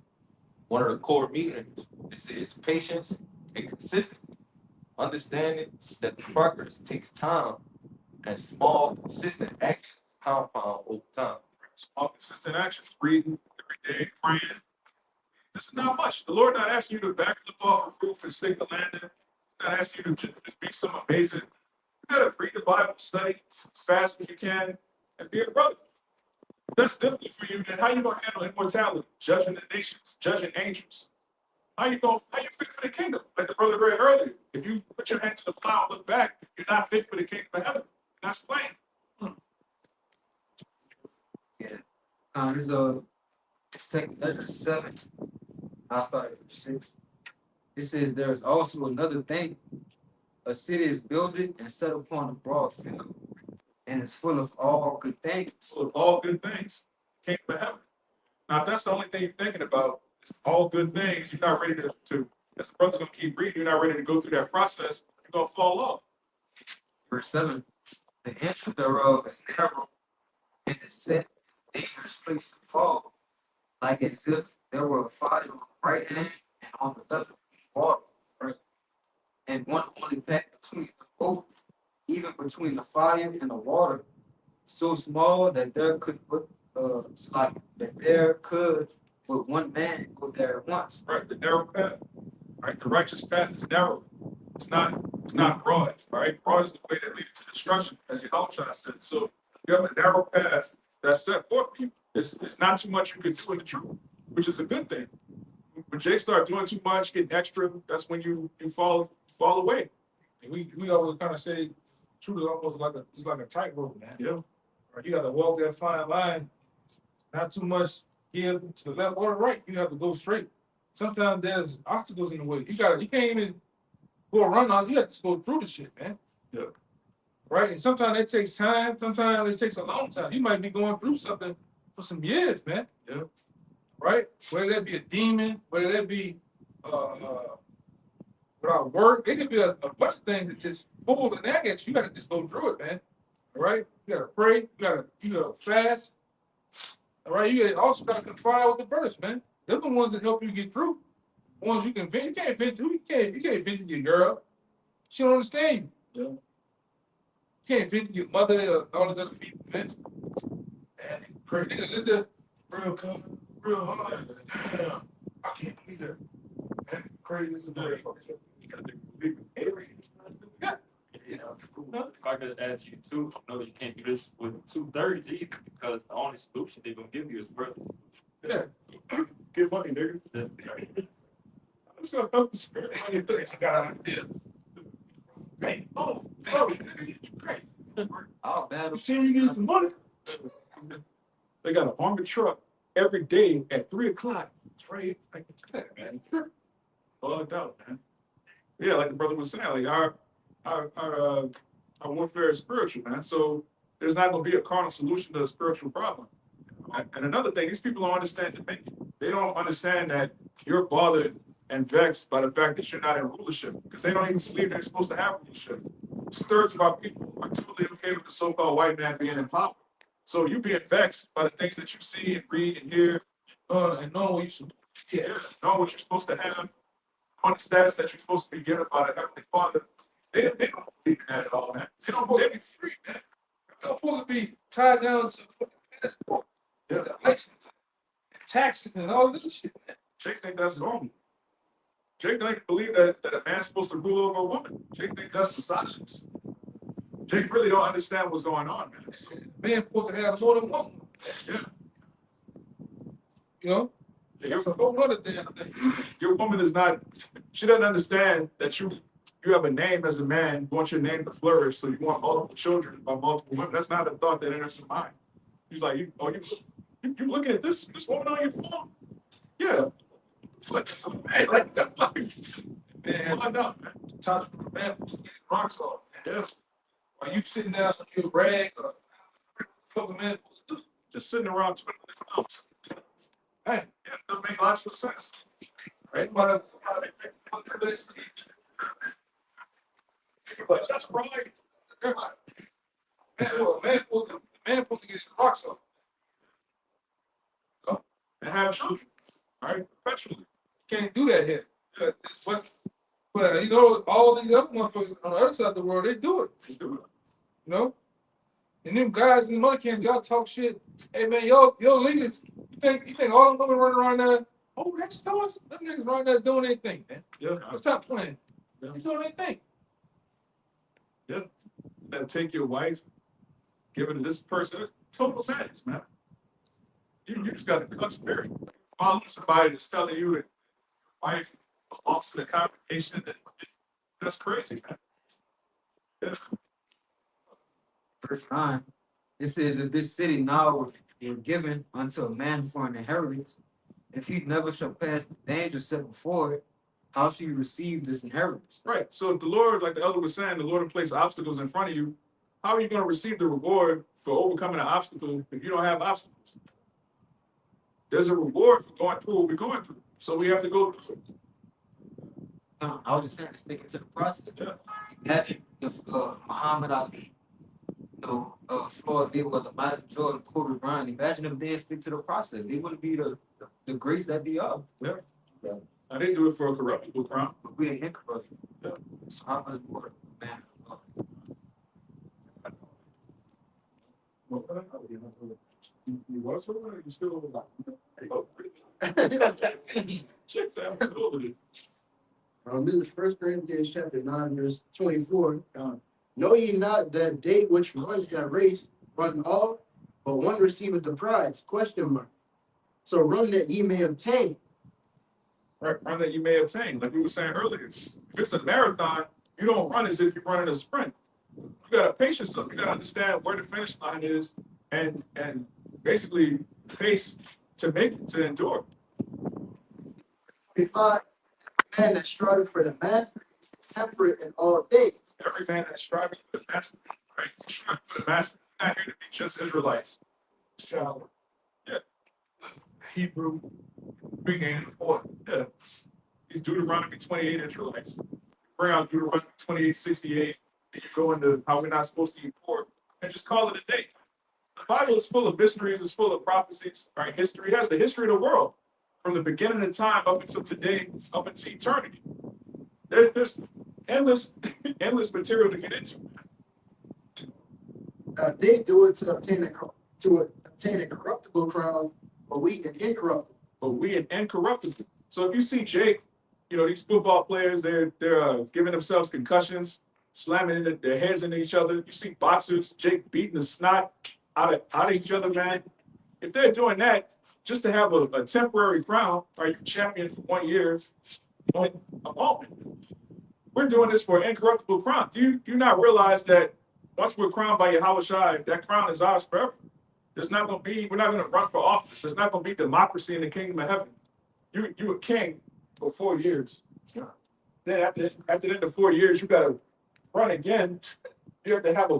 one of the core meanings. It says patience and consistency, understanding that the progress takes time and small, consistent actions compound over time. Small, consistent actions, reading every day, praying. This is not much. The Lord not asking you to back up off a roof and stick the landing. Not asking you to just be some amazing. You gotta read the Bible, study as fast as you can, and be a brother. If that's difficult for you, then how you gonna handle immortality, judging the nations, judging angels? How you fit for the kingdom? Like the brother read earlier. If you put your hand to the plow and look back, you're not fit for the kingdom of heaven. That's plain. Yeah. It's second Measure 7. I'll start at verse 6. It says, there is also another thing. A city is builded and set upon a broad field, and is full of all good things. So all good things, kingdom of heaven. Now, if that's the only thing you're thinking about, it's all good things, you're not ready to as the brother's gonna keep reading, you're not ready to go through that process, you're gonna fall off. Verse 7. The entrance thereof is narrow, and is set in a dangerous place to fall, like as if there were a fire on the right hand and on the left water, right? And one only path between the both, even between the fire and the water, so small that there could but but one man go there at once. Right, the narrow path. Right, the righteous path is narrow. It's not broad. Right, broad is the way that leads to destruction, as Yahushua said. So you have a narrow path that's set for people. It's not too much you can do in the truth, which is a good thing. When Jay start doing too much, getting extra, that's when you fall away. And we always kind of say, truth is almost like a tightrope, man. Yeah. Right? You got to walk that fine line, not too much here to the left or the right. You have to go straight. Sometimes there's obstacles in the way. You can't even go around on. You have to just go through the shit, man. Yeah. Right? And sometimes it takes time. Sometimes it takes a long time. You might be going through something for some years, man. Yeah. Right? Whether that be a demon, whether that be without work, it could be a bunch of things that just pull and nag at you. You gotta just go through it, man. All right? You gotta pray, you gotta fast. All right, you also gotta confide with the brothers, man. They're the ones that help you get through. The ones you can vent. You can't vent to your girl. She don't understand you. Yeah. You can't vent to your mother or all the other people. Man, they pray. They live real good, real hard. Damn, I can't believe that. Man, crazy as a motherfucker. Yeah. If I could add to you too, I know you can't do this with 2/3 either, because the only solution they're gonna give you is brother. Yeah. Get money, nigga. That's not the spirit. Money things I got an idea. Man, oh, great. All bad. You see, you need some money. They got an armored truck every day at 3 o'clock. Trade, like, man, sure. Bugged out, man. Yeah, like the brother was saying, like our warfare is spiritual, man. So there's not going to be a carnal solution to a spiritual problem. And another thing, these people don't understand the menu. They don't understand that you're bothered and vexed by the fact that you're not in rulership, because they don't even believe they're supposed to have rulership. 2/3 of our people are totally okay with the so-called white man being in power. So you being vexed by the things that you see and read and hear, and knowing what knowing what you're supposed to have, on the status that you're supposed to be given by the Heavenly Father, they don't believe in that at all, man. They don't believe in free, man. You're supposed to be tied down to the passport, the license, and taxes, and all this shit, man. Jake think that's normal. Jake don't even believe that a man's supposed to rule over a woman. Jake think that's misogynist. Jake really don't understand what's going on, man. So, Man supposed to have more than one. yeah. You know? That's a whole other damn thing. Your woman is not, she doesn't understand that you have a name as a man, you want your name to flourish, so you want multiple children by multiple women. That's not a thought that enters your mind. He's like, you looking at this woman on your phone? Yeah. Like the fuck. Man, Why not, man? touch man, get rocks off. Yeah. Are you sitting down on your rag or fucking man? Just sitting around twiddling his thumbs. Hey, Yeah, it doesn't make logical sense. right? But that's right. Man supposed to get his rocks off. And have children, right? Perpetually. can't do that here. It's what, but you know, all these other motherfuckers on the other side of the world, they do it. They do it. You know? And them guys in the money camp, y'all talk shit. Hey man, yo niggas, you think all them women running around there, oh that's stars? Them niggas running there doing anything, man. Yeah. Stop playing. Yeah. They're doing anything. And take your wife, give it to this person. Total madness, man. You just got a cut spirit. Following somebody that's telling you that your wife belongs to the congregation, that's crazy, man. Yeah. Verse 9, it says, if this city now were given unto a man for an inheritance, if he never shall pass the danger set before it, how shall you receive this inheritance? Right. So if the Lord, like the elder was saying, the Lord will place obstacles in front of you, how are you going to receive the reward for overcoming an obstacle if you don't have obstacles? There's a reward for going through what we're going through. So we have to go through it. I was just saying, sticking to the process. Yeah. Imagine if Muhammad Ali, Floyd Mayweather, Michael Jordan, Kobe Bryant, imagine if they didn't stick to the process. They wouldn't be the greats that they are. Yeah. I didn't do it for a corruptible crown. But we ain't incorruptible. Yeah. So how much more, man? You was or you still oh, checks out absolutely. This is 1 Corinthians chapter 9, verse 24. Yeah. Know ye not that they which run that race run all, but one receiveth the prize? Question mark. So run that ye may obtain. Right, run that you may obtain, like we were saying earlier. If it's a marathon, you don't run as if you're running a sprint. You gotta pace yourself. You gotta understand where the finish line is and basically pace to make it, to endure. 25. Man that striveth for the master is temperate in all things. Every man that's striving for the master, right? He's striving for the master. He's not here to be just Israelites. Shalawam. Yeah. Hebrew, Greek ain't important. Yeah. He's Deuteronomy 28 Israelites. Bring out Deuteronomy 28:68. And you go into how we're not supposed to eat pork and just call it a day. The Bible is full of mysteries, it's full of prophecies, right? History has the history of the world from the beginning of time up until today, up until eternity. There's endless material to get into. They do it to obtain a corruptible crown, but we an incorruptible. But we an incorruptible. So if you see Jake, these football players, they're giving themselves concussions, slamming their heads into each other. You see boxers, Jake beating the snot out of each other, man. If they're doing that just to have a temporary crown, right, champion for 1 year, a moment. We're doing this for an incorruptible crown. Do you not realize that once we're crowned by YAHAWASHI, that crown is ours forever? We're not going to run for office. There's not going to be democracy in the kingdom of heaven. You a king for 4 years. Then after the end of 4 years, you got to run again. You have to have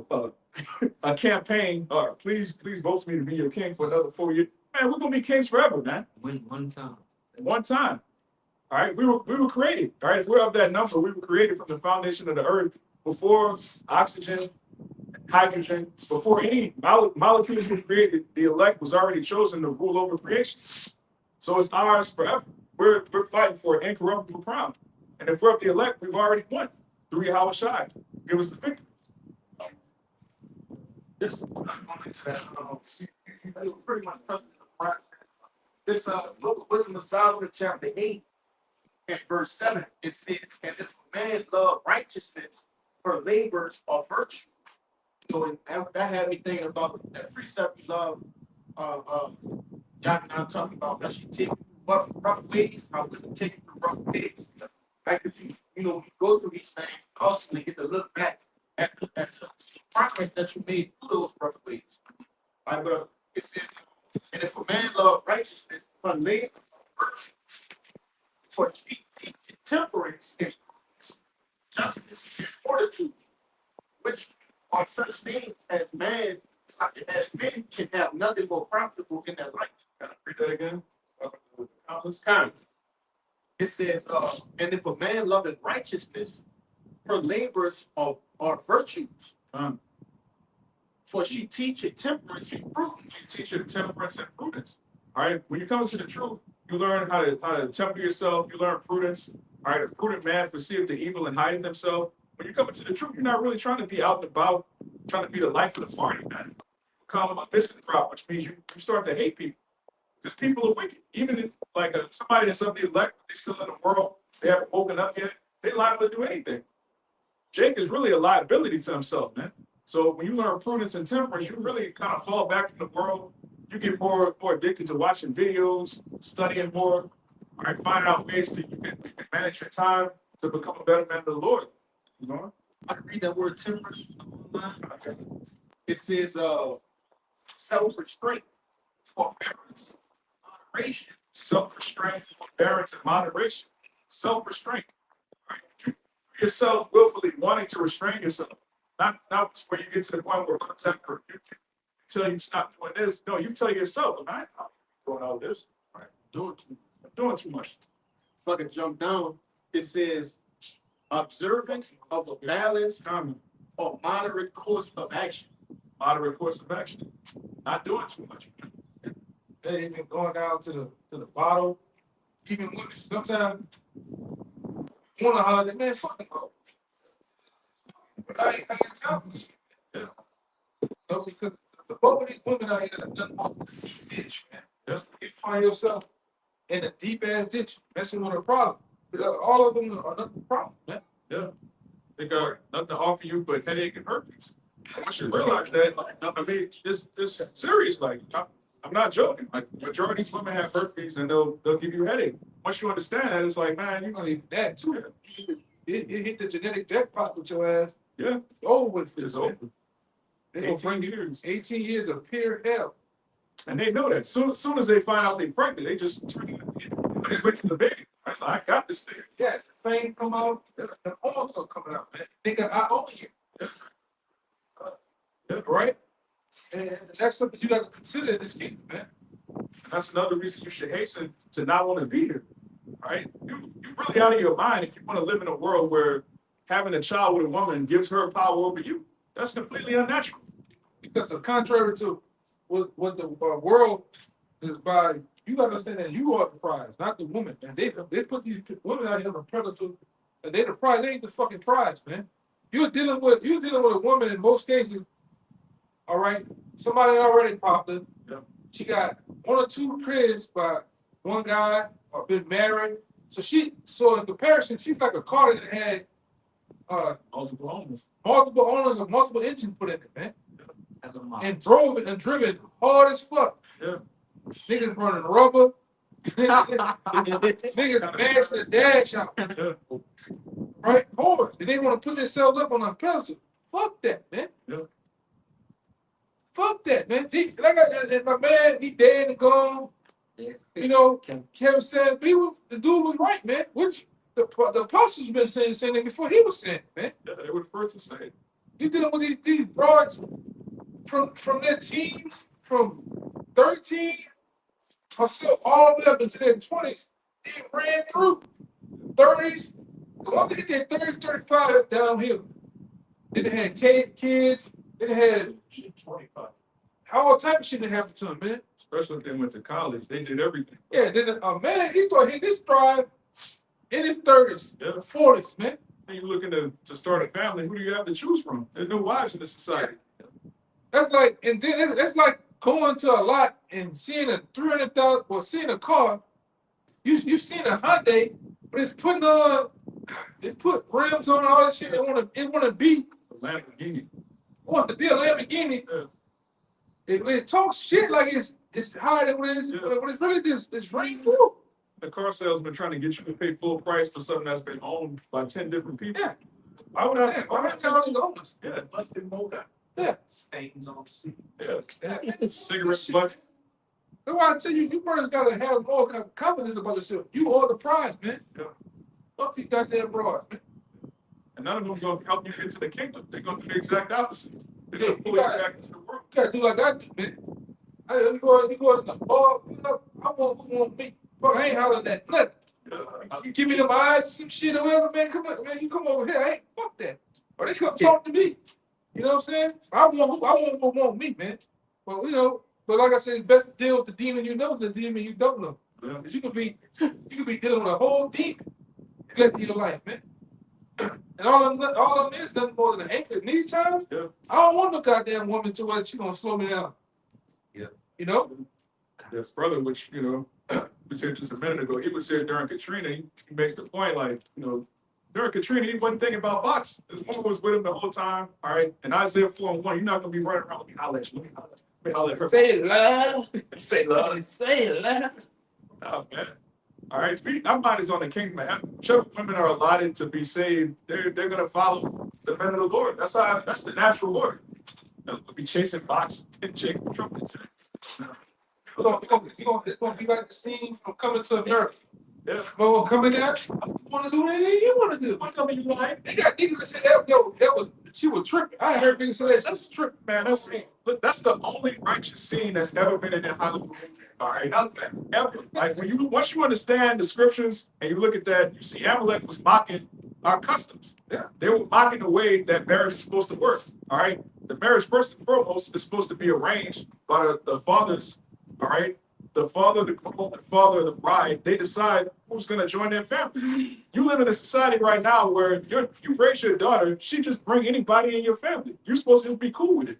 a campaign. Please vote for me to be your king for another 4 years. Man, we're gonna be kings forever, man. One time. One time. All right, we were created. All right, if we're of that number, we were created from the foundation of the earth before oxygen, hydrogen, before any molecules were created. The elect was already chosen to rule over creation. So it's ours forever. We're fighting for an incorruptible crown. And if we're of the elect, we've already won through YAHAWASHI. Give us the victory. This pretty much touches the process. This book of Wisdom of Solomon, chapter 8, and verse 7, it says, and if a man love righteousness, her labors are virtue. And that had me thinking about that precept of I'm talking about how she take rough ways, how wisdom taking through rough ways. Like if you go through these things, also you get to look back at the progress that you made through those rough ways. Right, but it says, and if a man love righteousness, her labor virtue, for temperance and justice and fortitude, which are such things as men can have nothing more profitable in their life. Can I read that again? Kind of. It says, and if a man loveth righteousness, her labors are virtues. For she teacheth temperance and prudence. She teaches temperance and prudence. All right. When you come into the truth, You learn how to temper yourself. You learn prudence. All right, a prudent man foreseeth the evil and hideth himself. When you come into the truth, you're not really trying to be out and about, trying to be the life of the party, man. You call them a misanthrope, which means you start to hate people because people are wicked. Even if, like somebody that's of the elect, they still in the world, they haven't woken up yet. They liable to do anything. Jake is really a liability to himself, man. So when you learn prudence and temperance, you really kind of fall back from the world. You get more addicted to watching videos, studying more, all right, finding out ways to you can manage your time to become a better man of the Lord. You know? I can read that word temperance online. It says self-restraint, forbearance, moderation. Self-restraint, forbearance, and moderation. Self-restraint. Right? Yourself willfully wanting to restrain yourself. Not where you get to the point where you tell you stop doing this. No, you tell yourself, I'm not doing all this. Right? I'm doing too much. If I can jump down, it says observance of a balanced or moderate course of action. Moderate course of action. Not doing too much. And even going down to the bottle, even when sometimes want to holler at man, fucking go. But I ain't got time for this. Yeah. So, because the both of these women out here that are done off the deep ditch, man. Just you find yourself in a deep ass ditch messing with a problem. All of them are not the problem, man. Yeah. They got nothing to offer you but headache and herpes. I should realize that. I mean, it's serious. Like, I'm not joking. Like, majority of women have herpes and they'll give you a headache. Once you understand that, it's like, man, you don't need that too. It hit the genetic jackpot with your ass. Yeah. Over with. It's over. They gonna bring you 18 years of pure hell. And they know that. Soon as they find out they're pregnant, they just turn they went to the baby. I like, I got this thing. Yeah, the fame come out, the hormones are coming out, man. Nigga, I own you. Yeah. Right? And that's something you got to consider in this kingdom, man. And that's another reason you should hasten to not want to be here. Right? You're really out of your mind if you want to live in a world where having a child with a woman gives her power over you. That's completely unnatural. Because contrary to what the world is by, you got to understand that you are the prize, not the woman. And they put these women out here on a predator, and they the prize. They ain't the fucking prize, man. You're dealing with a woman in most cases. All right, somebody already popular. Yeah. She got 1 or 2 kids by one guy or been married. So in comparison, she's like a car that had multiple owners and multiple engines put in it, man. And drove it and driven hard as fuck. Yeah. Niggas burning rubber. Niggas mashing the dash out. Yeah. Right? Hard. And they want to put themselves up on a pedestal. Fuck that, man. Yeah. Fuck that, man. And my man, he dead and gone. You know, Kevin said the dude was right, man. Which the apostles been saying that before he was saying, man. Yeah, they were the first to say it. You dealing with these broads from their teens, from 13 or so all the way up into their 20s. They ran through 30s. Once they hit their 30s, 35 downhill. Then they had kids. Then they had 25. All type of shit that happened to them, man. Especially if they went to college. They did everything. Yeah, then a man, he started hitting his stride in his 30s, 40s, man. And you're looking to start a family, who do you have to choose from? There's no wives in this society. That's like, and then that's like going to a lot and seeing a 300,000 or seeing a car. You seen a Hyundai, but it's put rims on all that shit. It wanna be A Lamborghini. wants to be a Lamborghini. Yeah. It talks shit like it's higher than what it is, but it's really this ring through. The car salesman trying to get you to pay full price for something that's been owned by 10 different people. Yeah. Why would I? Why have all these owners? Yeah. Busted motor. Yeah. Stains on the seat. Yeah. Cigarette butts. That's why I tell you, you brothers gotta have more confidence about yourself. You are the prize, man. Yeah. Fuck these goddamn broads, man. And none of them going to help you get to the kingdom. They're going to do the exact opposite. They're going to You pull you gotta- back into the world. You gotta do like I do, man. You go in the bar, I want me. Fuck, I ain't hollering at nothing. You give me them eyes, some shit or whatever, man. Come on, man. You come over here. I ain't fuck that. Or they come talk to me. You know what I'm saying? I want who want me, man. But but like I said, it's best to deal with the demon you know than the demon you don't know. Because you could be dealing with a whole demon in your life, man. And all of them is nothing more than an anchor. In these times, Yeah. I don't want no goddamn woman to where she gonna slow me down. Yeah. You know? This brother, which, was here just a minute ago, he was here during Katrina. He makes the point, like, during Katrina, he wasn't thinking about boxing. This woman was with him the whole time, all right? And Isaiah 4:1, you're not going to be running around, let me holler at you, let me holler at her. Say it loud. Say love. Say it loud. Oh, man. All right, our mind is on the kingdom of heaven. Whichever women are allotted to be saved, they're going to follow the men of the Lord. That's the natural order. They'll be chasing boxing and Jacob trumpets. It's gonna be like the scene from Coming to America. Yeah. Well, coming there, I want to do anything you want to do. Don't tell me you lying. They got niggas that said that she was tripping. I heard niggas say that. That's tripping, man. That's the only righteous scene that's ever been in that Hollywood movie. All right, ever. Like once you understand the scriptures and you look at that, you see Amalek was mocking our customs. Yeah. They were mocking the way that marriage is supposed to work. All right, the marriage first and foremost is supposed to be arranged by the fathers. All right, the father, the groom, the father of the bride. They decide who's going to join their family. You live in a society right now where you raise your daughter, she just bring anybody in your family. You're supposed to just be cool with it.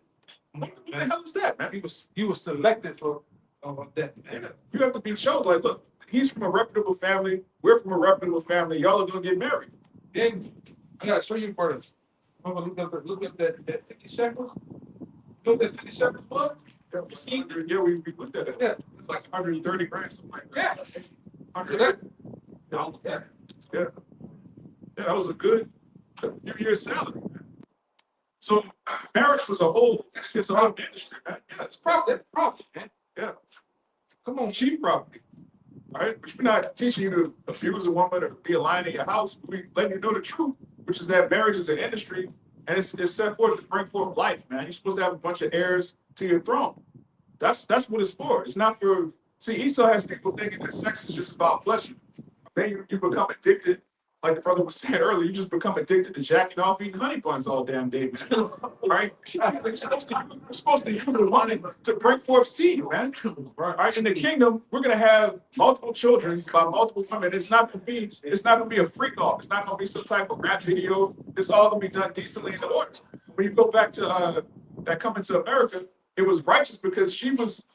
What the hell is that, man? He was selected for that. Man. You have to be chosen. Like, look, he's from a reputable family. We're from a reputable family. Y'all are gonna get married. Then I gotta show you brothers. I'm gonna look up that 50 shekels. Look at that 50 shekels book. Yeah, we looked at it. Yeah. It's like 130 grand, something like that. Yeah. After that. Yeah. Yeah, that was a good year's salary. So marriage was it's a whole industry, man. Yeah, it's Property, man. Yeah. Come on, cheap property. All right, but we're not teaching you to abuse a woman or be a lion in your house. We letting you know the truth, which is that marriage is an industry and it's set forth to bring forth life, man. You're supposed to have a bunch of heirs to your throne. That's what it's for. It's not for. See, Esau has people thinking that sex is just about pleasure. Then you become addicted, like the brother was saying earlier. You just become addicted to jacking off, eating honey buns all damn day, man. All right, you're supposed to use the money to bring forth seed, man. All right, in the kingdom, we're gonna have multiple children by multiple women. It's not gonna be a freak off. It's not gonna be some type of rap video. It's all gonna be done decently in the order. When you go back to that Coming to America, it was righteous because she was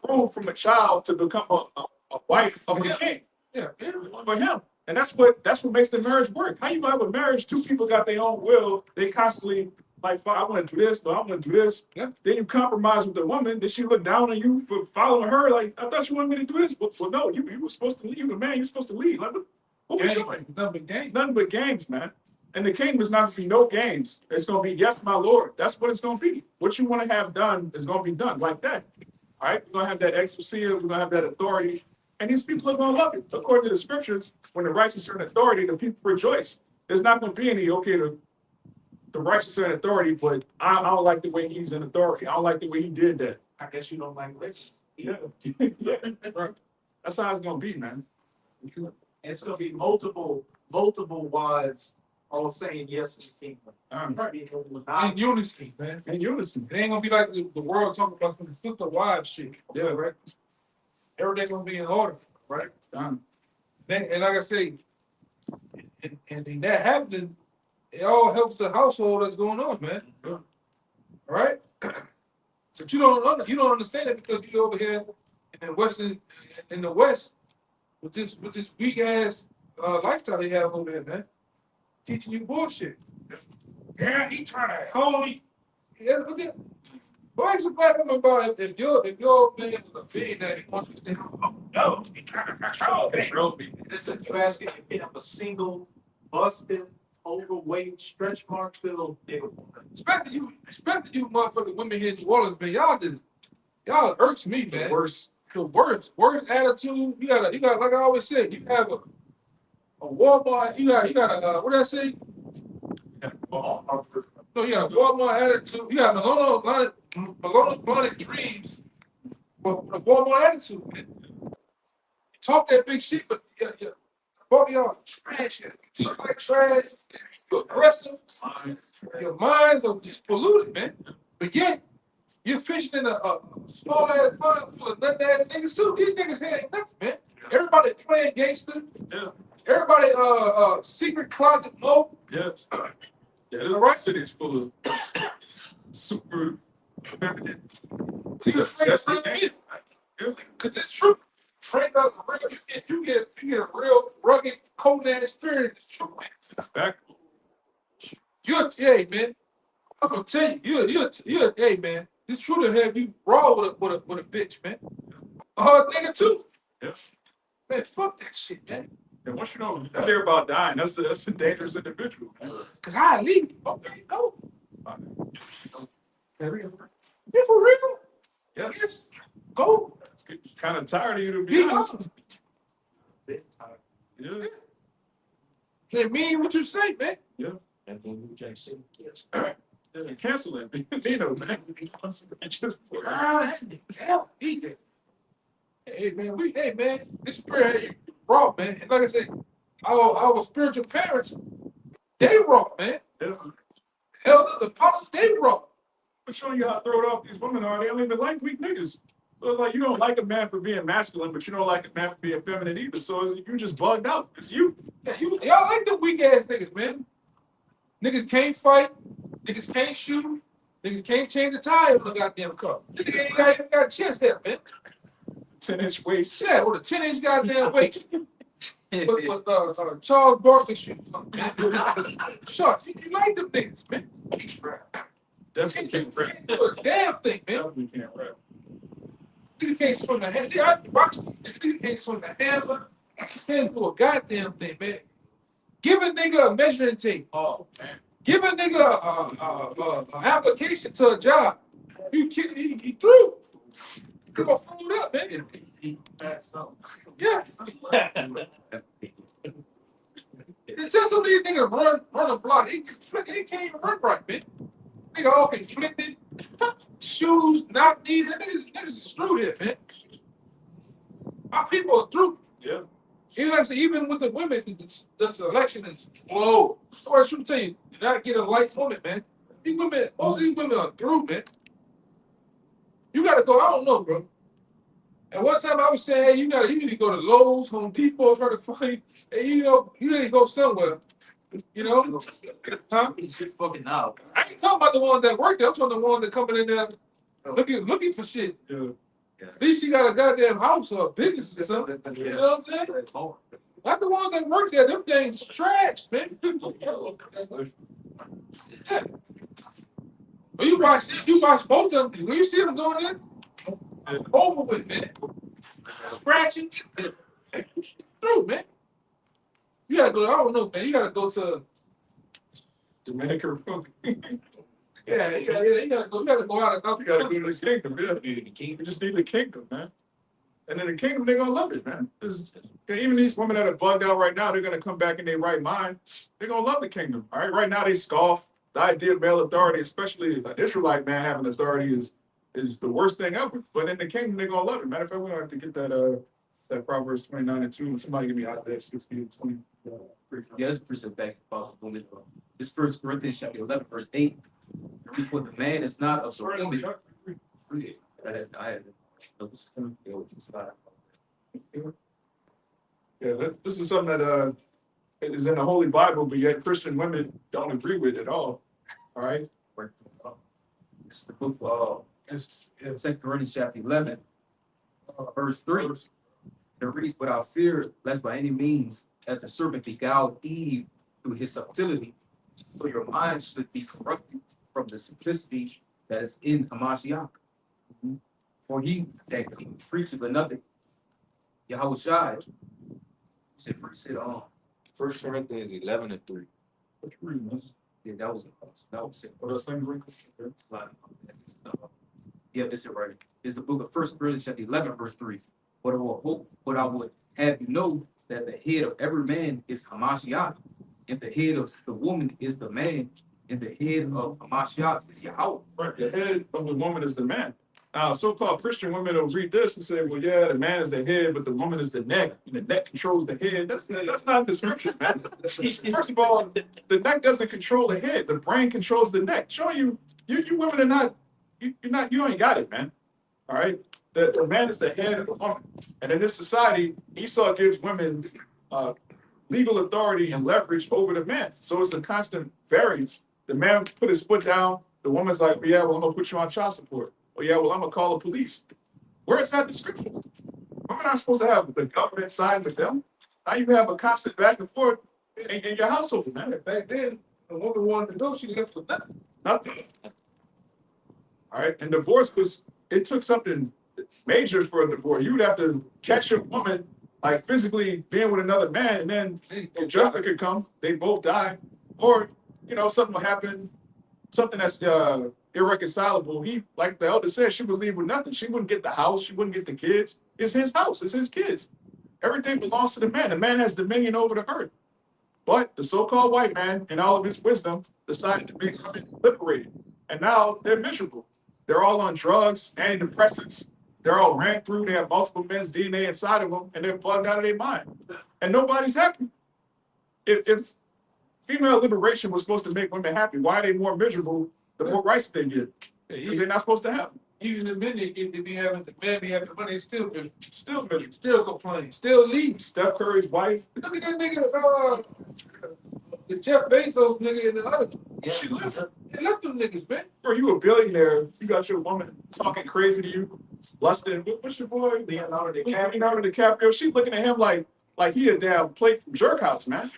groomed from a child to become a wife of a king. Yeah. For him. And that's what makes the marriage work. How you gonna have a marriage? Two people got their own will. They constantly like, I want to do this, no, I want to do this. Yeah. Then you compromise with the woman. Did she look down on you for following her? Like, I thought you wanted me to do this. Well, no, you were supposed to lead. You the man, you're supposed to lead. Like, what we doing? Nothing but games. Nothing but games, man. And the kingdom is not going to be no games. It's going to be, yes, my Lord. That's what it's going to be. What you want to have done is going to be done like that. All right? We're going to have that exousia. We're going to have that authority. And these people are going to love it. According to the scriptures, when the righteous are in authority, the people rejoice. There's not going to be any, the righteous are in authority, but I don't like the way he's in authority. I don't like the way he did that. I guess you don't like righteous. Yeah. Yeah. Right. That's how it's going to be, man. It's gonna be multiple wives all saying yes to the kingdom. In unison, man. In unison. It ain't gonna be like the world talking about some sister wives shit. Yeah, right. Everything gonna be in order, right? Done. Then, and like I say, and that happening, it all helps the household that's going on, man. All right. But you don't understand it because you're over here in the West with this weak ass lifestyle they have over there, man. Teaching you bullshit. Yeah, he trying to hold me. Yeah, but then, why is it black woman about if your man is a billionaire, he wants you to say, oh no, he trying to control me. Listen, you asking to pick up a single busted, overweight, stretch mark filled nigga. Especially you motherfucking women here in New Orleans, man. Y'all irks me, man. The worst attitude. You got like I always said, you have a Walmart, you got a what did I say? No, you got a Walmart attitude. You got Malone Blunted dreams, but with a Walmart attitude, man. You talk that big shit, but both of y'all trash. You talk like trash. You're aggressive. Your minds are just polluted, man. But yet, you're fishing in a small ass pond full of nut ass niggas too. These niggas here ain't nothing, man. Everybody playing gangster. Yeah. Everybody secret closet mode. Yes. Yeah, the right city is full of super feminine. Obsessed with it. Cause it's true. Frank up real, you get a real rugged Conan experience. It's true, man. Back. Hey man, I'm gonna tell you, hey man, it's true to have you raw with a bitch, man. A hard nigga too. Yeah. Man, fuck that shit, man. And once you don't care about dying, that's a dangerous individual, man. Cause I leave. Oh, there you go. You for real? Yes. Go. Kind of tired of you to be Yeah. honest. Yeah. They mean what you say, man. And then you just say, yes. Yeah, cancel it. Nino, man. Just Hell, eat it. Hey man, this spirit you raw, man. And like I said, our spiritual parents, they raw, man. yeah. Elder, the apostles, they raw. I'm showing you how thrown off these women are. They don't even like weak niggas. So it's like you don't like a man for being masculine, but you don't like a man for being feminine either. So you just bugged out. It's you. Yeah, y'all like the weak ass niggas, man. Niggas can't fight. Niggas can't shoot. Niggas can't change the tire on the goddamn car. Nigga ain't got a chance there, man. 10-inch waist. Yeah, with a 10-inch goddamn waist. with Charles Barkley shoes on. Short, you like them niggas, man. Definitely can't rap. Can't do a damn thing, man. Definitely can't rap. Nigga can't swing the hand. Nigga can't swing the hammer. Can't do a goddamn thing, man. Give a nigga a measuring tape. Oh, man. Give a nigga an application to a job. He through. Come on, food up, man. Yeah. Tell some of these niggas run a block. He can't even run right, man. Nigga all conflicted. Shoes, not needed. Niggas is screwed here, man. Our people are through. Yeah. Even like I say, even with the women, the selection is low. So I should tell you, do not get a light woman, man. These women, most of these women are through, man. You gotta go, I don't know, bro. And one time I was saying, hey, you need to go to Lowe's, Home Depot, try to find, hey, you need to go somewhere. You know? Huh? It's just fucking out. I ain't talking about the ones that work there. I'm talking about the ones that coming in there looking for shit. Yeah. At least she got a goddamn house or a business or something. You know what I'm saying? Not the ones that work there. Them things trash, man. Yeah. When you watch both of them. When you see them going in, over with, man. Scratching. Through, man. You gotta go, I don't know, man. You gotta go to Dominican Republic. yeah, you gotta go out and You gotta go to the kingdom, yeah. We just need the kingdom, man. And in the kingdom, they're gonna love it, man. Even these women that are bugged out right now, they're gonna come back in their right mind. They're gonna love the kingdom. All right. Right now they scoff the idea of male authority, especially an Israelite man having authority is the worst thing ever. But in the kingdom, they're gonna love it. Matter of fact, we're gonna have to get that Proverbs 29:2. Somebody give me Isaiah 60:20. Yeah, let's present back about the woman. This 1 Corinthians chapter 11, verse 8. For the man is not of the woman. I had those. Yeah, this is something that is in the Holy Bible, but yet Christian women don't agree with at all. All right. This is the book of 2 Corinthians chapter 11, verse 3. It reads, without fear, lest by any means, as the serpent beguiled Eve through his subtlety, so your mind should be corrupted from the simplicity that is in Hamashiach. For he that preacheth another, YAHAWASHI, said on. 1 Corinthians 11:3. Yeah, that was it. Or the same wrinkles. Yeah, this is right. It's the book of 1 Corinthians chapter 11, verse 3. What I would have you know that the head of every man is Hamashiach, and the head of the woman is the man, and the head of Hamashiach is Yahweh. Right. The head of the woman is the man. So-called Christian women will read this and say, well, yeah, the man is the head, but the woman is the neck, and the neck controls the head. That's not the scripture, man. First of all, the neck doesn't control the head. The brain controls the neck. Showing you women are not, you ain't got it, man. All right. The man is the head of the woman. And in this society, Esau gives women legal authority and leverage over the man. So it's a constant variance. The man put his foot down. The woman's like, yeah, well, I'm going to put you on child support. Oh, yeah, well, I'm going to call the police. Where is that description? Women aren't supposed to have the government side with them. Now you have a constant back and forth in your household, man. Back then, the woman wanted to go, she left for nothing. Nothing. All right. And divorce it took something major for a divorce. You would have to catch your woman like physically being with another man, and then a judgment could come. They both die. Or, something will happen, something that's irreconcilable. He, like the elder said, she would leave with nothing. She wouldn't get the house. She wouldn't get the kids. It's his house. It's his kids. Everything belongs to the man. The man has dominion over the earth. But the so-called white man, in all of his wisdom, decided to make women liberated. And now they're miserable. They're all on drugs, antidepressants. They're all ran through. They have multiple men's DNA inside of them, and they're plugged out of their mind. And nobody's happy. If female liberation was supposed to make women happy, why are they more miserable the more rights they get? Because they're not supposed to have them. Even the men they get to be having, the man be having money, still miserable, still complain, still leave. Steph Curry's wife. Look at that nigga, the Jeff Bezos nigga in the other. Yeah, she left. They left them niggas, man. Bro, you a billionaire. You got your woman talking crazy to you, lusting. What's your boy? Leonardo DiCaprio. She looking at him like he a damn plate from Jerk House, man.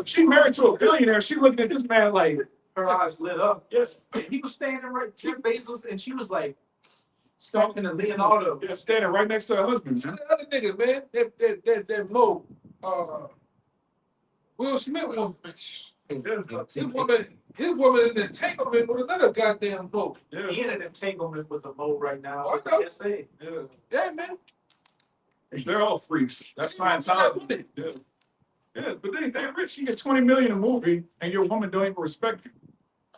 She married to a billionaire. She looking at this man like Her eyes lit up. yes. He was standing right, Jeff Bezos, and she was like stalking the Leonardo. Yeah, standing right next to her husband, man. The other nigga, man, that Mo, Will Smith was, his woman in the entanglement with another goddamn Mo. Yeah. He in an entanglement with the Mo right now. I know. Yeah. Yeah, man. They're all freaks. That's Scientology. Yeah. Yeah, but they're rich. You get 20 million a movie, and your woman don't even respect you.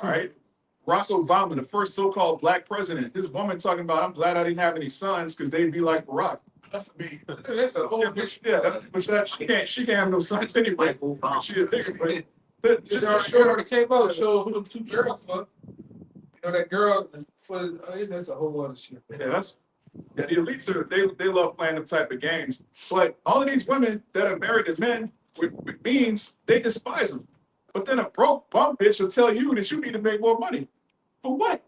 All right. Barack Obama, the first so-called black president, his woman talking about, I'm glad I didn't have any sons because they'd be like Barack. That's a whole bitch. She can't have no sons anyway. She a nigga, but She already came out and showed who them two girls were. That girl, that's a whole other shit. yeah, the elites they love playing them type of games. But all of these women that are married to men with means, they despise them. But then a broke bum bitch will tell you that you need to make more money. For what?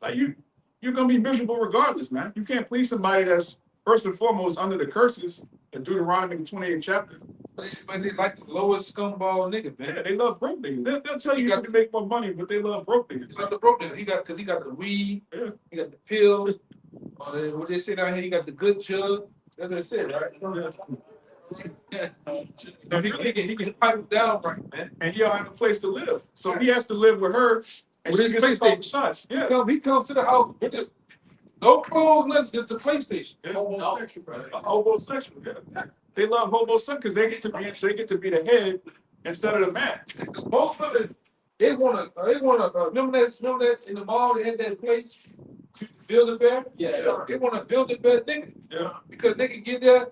Like you're gonna be miserable regardless, man. You can't please somebody that's first and foremost under the curses in Deuteronomy 28th chapter. But they like the lowest scumball nigga, man. Yeah, they love broke niggas. They'll tell you to make more money, but they love broke niggas. He got the broke nigga. He got the weed, Yeah. he got the pills. What they say down here, he got the good jug. That's what they said, right? He can pipe it down right, man. And he don't have a place to live. So he has to live with her and With she his gets to call the PlayStation. shots. Yeah. He comes to the house with just no clothes, nothing, just the PlayStation. Homosexual. Yeah. They love homosexual because they get to be the head instead of the man. Most of it, they wanna remember that in the mall they had that place to build a bear? Yeah. They wanna build a bear nigga Yeah. because they can get there.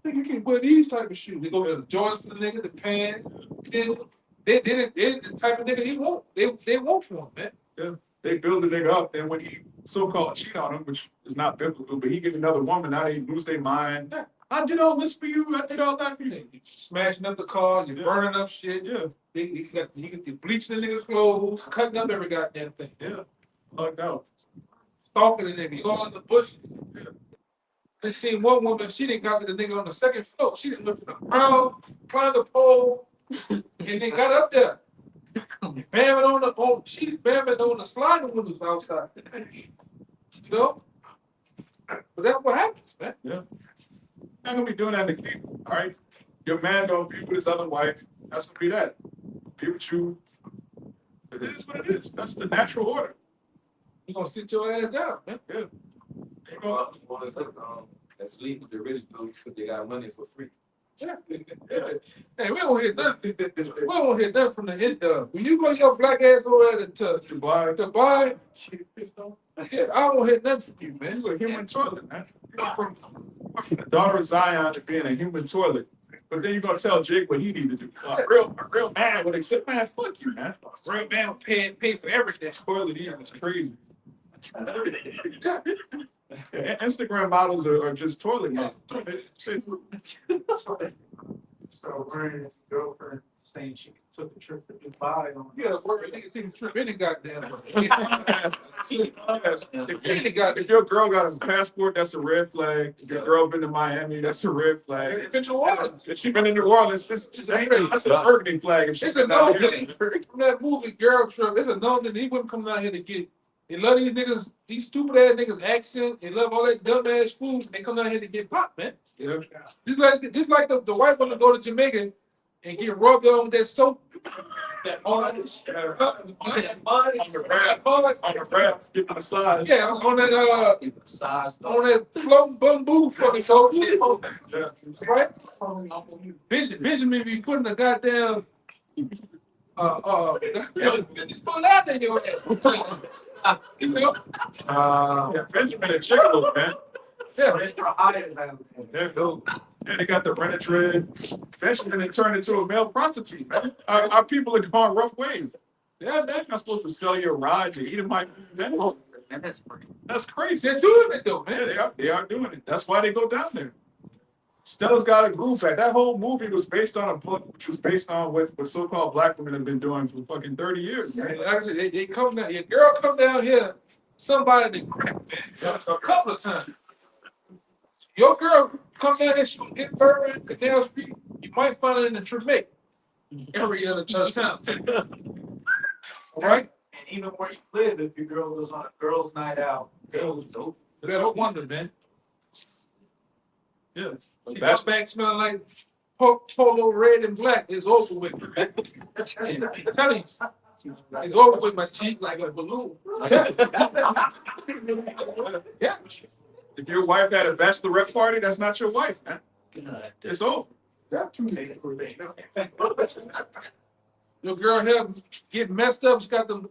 Nigga can wear these type of shoes. They go to the Jordans for the nigga, the pants. Then they the type of nigga he want. They want for him, man. Yeah. They build the nigga up, and when he so-called cheat on him, which is not biblical, but he get another woman, now they lose their mind. Yeah. I did all this for you. I did all that for you. You smashing up the car, you burning up shit. Yeah. He got bleaching the nigga's clothes, cutting up every goddamn thing. Yeah. Locked out. Stalking the nigga, you all in the bush. I seen one woman, she didn't got to the nigga on the second floor. She didn't lift the ground, climbed the pole, and then got up there. She's bamming on the sliding windows outside. You know? But that's what happens, man. Yeah. Not gonna be doing that to keep. All right. Your man gonna be with his other wife. That's gonna be that. Be with you. It is what it is. That's the natural order. You gonna sit your ass down, man. Yeah. Ain't gonna- That sleep with the rich dudes because they got money for free. Yeah. Hey, we don't hear nothing. We don't hear nothing from the hit dog. When you go your black ass over there to buy, yeah, I don't hear nothing from you, man. It's a human toilet, man. You go from the daughter of Zion to being a human toilet. But then you're gonna tell Jake what he need to do. A real man would accept, man, fuck you, man. Real man pay for everything. Toilet is crazy. Yeah, Instagram models are just toilet models. So her girlfriend saying she took a trip to Dubai on. Yeah, where a nigga take a trip any goddamn If your girl got a passport, that's a red flag. If your girl been to Miami, that's a red flag. If New Orleans. If she been in New Orleans, that's a burgundy flag. If It's she's a no thing. From that movie Girl Trip, it's a no thing. He wouldn't come down here to get. They love these niggas, these stupid ass niggas accent. They love all that dumb ass food. They come down here to get popped, man. Yeah. Just like the white woman go to Jamaica and get rubbed on with that soap. On the raft, get massage. Yeah, on that floating bamboo fucking soap. Yeah. Right? Benjamin be putting a goddamn it's full out there, your ass. You know? Yeah, Benjamin and Chickalo, man. Yeah, it's for higher than They're dope. And they got the rent-a-trade. Benjamin had turned into a male prostitute, man. Our people are going rough ways. Yeah, man, you're not supposed to sell your rides and eat them like man. Man, that's crazy. That's crazy. They're doing it though, Yeah, man. they are doing it. That's why they go down there. Stella's got a group back. That whole movie was based on a book, which was based on what so-called black women have been doing for fucking 30 years. Like I said, they come down. Your girl come down here. Somebody that crap man a couple of times. Your girl come down here. She gonna get burned in Canal Street. You might find her in the Tremec every other town. All right. And even where you live, if your girl goes on a girls' night out, You better wonder, man. Yeah. She got back smelling like polo red and black. It's over with, man. I'm telling you, it's over with, my cheek like a balloon. Yeah. If your wife had a bachelorette party, that's not your wife, man. It's over. Your girl here get messed up. She got them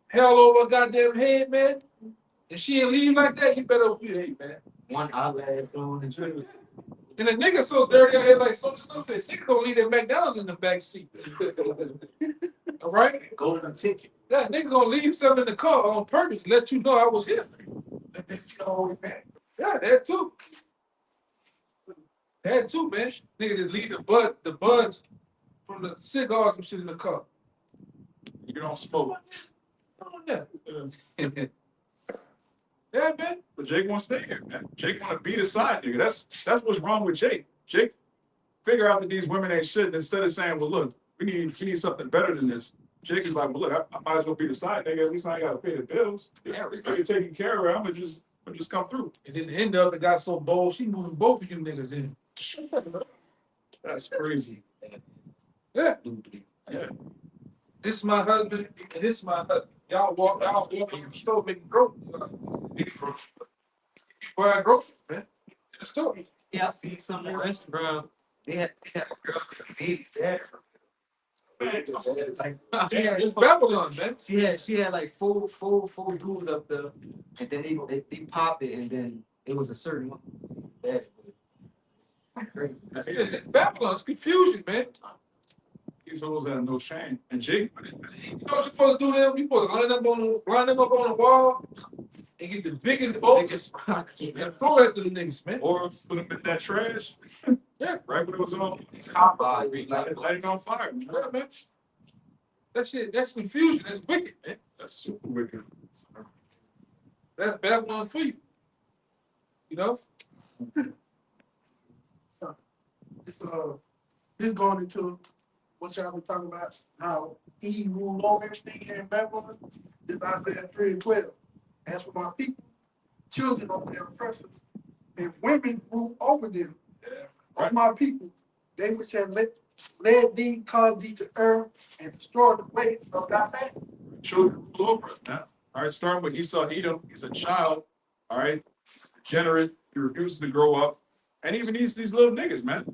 hell over her goddamn head, man. And she ain't leave like that. You better behave, man. One eyelash on and shit. And the nigga so dirty out here like so stupid. Nigga gonna leave that McDonald's in the back seat. All right? golden ticket. That nigga gonna leave something in the car on purpose to let you know I was here. Let this go back. Yeah, that too. That too, man. Nigga just leave the buds from the cigars and shit in the car. You don't smoke. Yeah. Yeah, man. But Jake won't stay here, man. Jake want to beat his side, nigga. That's what's wrong with Jake. Jake figure out that these women ain't shit, and instead of saying, well, look, we need something better than this. Jake is like, well, look, I might as well be the side nigga. At least I ain't gotta pay the bills. Yeah, you're taking care of her. I'm gonna just come through. And then the end of it got so bold, she moving both of you niggas in. That's crazy. Yeah. Yeah. This is my husband, and this is my husband. Y'all walk in the store making groceries. Buying groceries, man. In the store. Yeah, I see some in the restaurant. They had a girl big there. Yeah, it's Babylon, man. She had like four dudes up there, and then they popped it, and then it was a certain one. That It's Babylon. It's confusion, man. These hoes have no shame. And Jake, You know what you're supposed to do there? You supposed to line them up on the wall and get the biggest focus and throw at them niggas, man. or put them in that trash. Yeah. Right when it was on. Light it on fire. Man. Yeah, man. That shit, that's confusion. That's wicked, man. That's super wicked. That's Babylon for you. You know? This going into what y'all been talking about, how Eve ruled over everything here in Babylon. This Isaiah 3:12. As for my people, children over their oppressors, if women rule over them, on my people, they which have led thee, caused thee to err, and destroy the ways of thy family. Children rule over us, man. All right, starting with Esau Edom, he's a child. All right, he's degenerate. He refuses to grow up. And even these little niggas, man.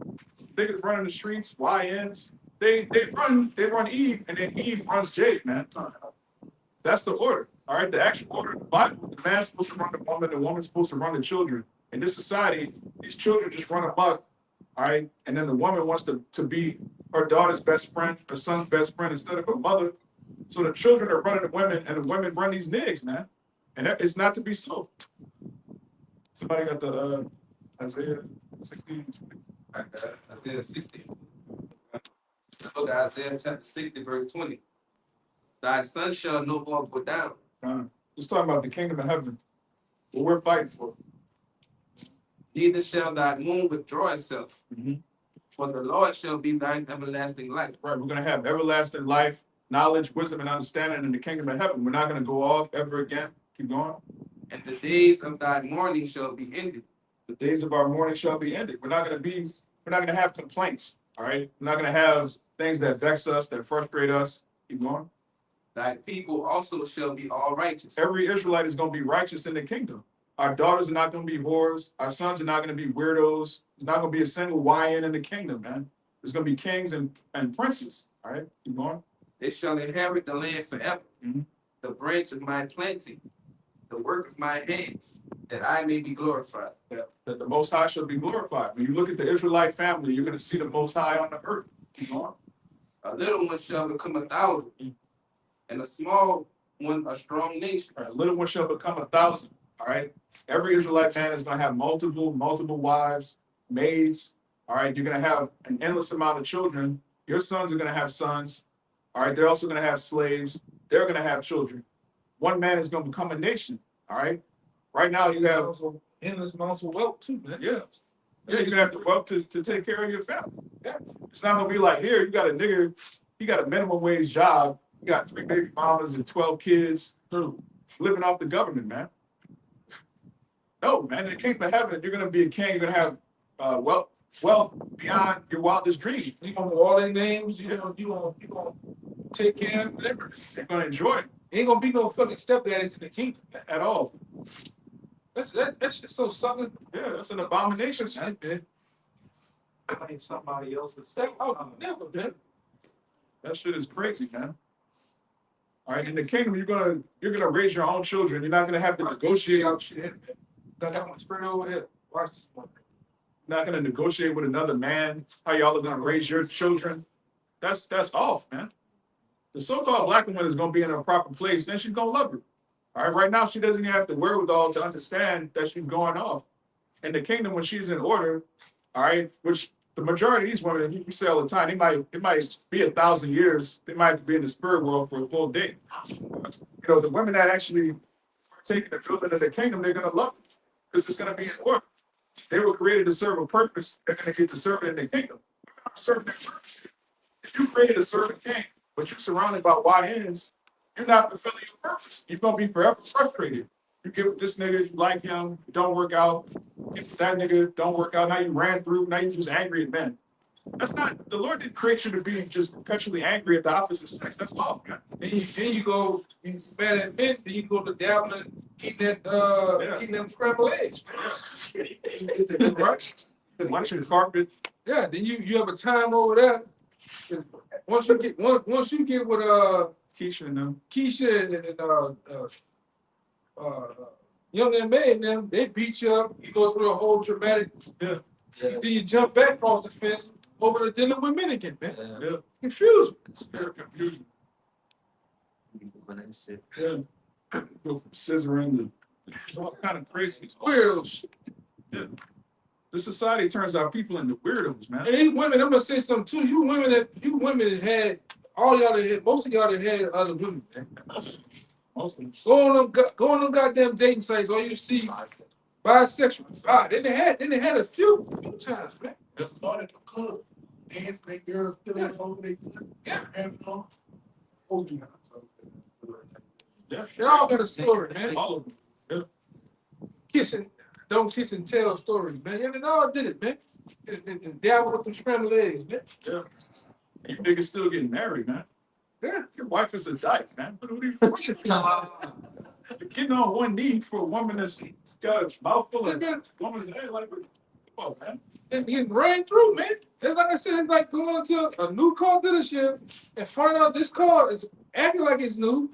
Niggas running the streets, YNs. They run Eve, and then Eve runs Jake, man. That's the order. All right, the actual order of the Bible. The man's supposed to run the woman, the woman's supposed to run the children. In this society, these children just run amok. All right, and then the woman wants to be her daughter's best friend, her son's best friend instead of her mother. So the children are running the women, and the women run these niggas, man. And it's not to be so. Somebody got the Isaiah 16. I got Isaiah 60. The book of Isaiah chapter 60, verse 20. Thy sun shall no more go down. Just talking about the kingdom of heaven. What we're fighting for. Neither shall thy moon withdraw itself. Mhm. For the Lord shall be thine everlasting light. Right, we're going to have everlasting life, knowledge, wisdom, and understanding in the kingdom of heaven. We're not going to go off ever again. Keep going. And the days of thy mourning shall be ended. The days of our mourning shall be ended. We're not going to have complaints. All right. We're not going to have things that vex us, that frustrate us. Keep going. Thy people also shall be all righteous. Every Israelite is going to be righteous in the kingdom. Our daughters are not going to be whores. Our sons are not going to be weirdos. There's not going to be a single YN in the kingdom, man. There's going to be kings and princes. All right, keep going. They shall inherit the land forever. Mhm. The branch of my planting, the work of my hands, that I may be glorified. That the Most High shall be glorified. When you look at the Israelite family, you're going to see the Most High on the earth. Keep going. A little one shall become 1,000, and a small one a strong nation. All right, little one shall become 1,000. All right. Every Israelite man is going to have multiple wives, maids. All right. You're going to have an endless amount of children. Your sons are going to have sons. All right. They're also going to have slaves. They're going to have children. One man is going to become a nation. All right. Right now you have Also, endless amounts of wealth too, man. yeah. Yeah, you're gonna have the wealth to take care of your family. Yeah. It's not gonna be like here, you got a nigga, you got a minimum wage job, you got 3 baby mamas and 12 kids living off the government, man. No, man, in the kingdom of heaven, you're gonna be a king, you're gonna have wealth beyond your wildest dreams. You gonna know all their names, you gonna take care of them. You're gonna enjoy it Ain't gonna be no fucking stepdaddies in the kingdom. at all. That's just so something. Yeah, that's an abomination, man. Ain't somebody else's. Oh, never, man. That shit is crazy, man. All right, in the kingdom, you're gonna raise your own children. You're not gonna have to negotiate. out shit. Got that one spread over here. Watch this one. Not gonna negotiate with another man. How y'all are gonna raise your children? That's off, man. The so-called black woman is gonna be in a proper place, then she's gonna love her. All right, right now she doesn't even have the wherewithal to understand that she's going off. In the kingdom, when she's in order, all right, which the majority of these women, we say all the time, it might be 1,000 years. They might be in the spirit world for a full day. You know, the women that actually partake in the building of the kingdom, they're gonna love it because it's gonna be in order. They were created to serve a purpose. They're gonna get to serve it in the kingdom. They're not serving their purpose. If you created to serve a king, but you're surrounded by YNs, you're not fulfilling your purpose. You're gonna be forever frustrated. You get with this nigga, you like him, it don't work out. Get with that nigga, don't work out. Now you ran through, now you're just angry at men. That's not, the Lord didn't create you to be just perpetually angry at the opposite sex. That's off, man. Then you go, you mad at men, then you go to dabbling, eating them scrambled eggs. Right? Watching the carpet. Yeah, then you have a time over there. Once you get with Keisha and them. Keisha and Young and May and them, they beat you up. You go through a whole dramatic. Yeah. Then you jump back across the fence over to dealing with men again, man. Yeah. Confusion. Spirit confusion. When I said, Yeah. Go from scissoring to it's all kind of crazy. It's weirdos. Yeah. The society turns out people into weirdos, man. And these women, I'm gonna say something too. You women that had all y'all that had, most of y'all that had other women, man. Most of them. Go on them goddamn dating sites, all you see bisexuals. Then they had a few times, man. Just started the club, dance, make girls feel like over they Yeah. and oh, you know. Yeah. They all got a story, man. All of them. Don't kiss and tell stories, man. Yeah, they all did it, man. And dabble with them scrambled eggs, man. Yeah. You niggas still getting married, man. Yeah. Your wife is a dyke, man. What are you getting on one knee for a woman that's got a mouthful of woman's head like, come on, man. And getting ran through, man. It's like I said, it's like going to a new car dealership and find out this car is acting like it's new.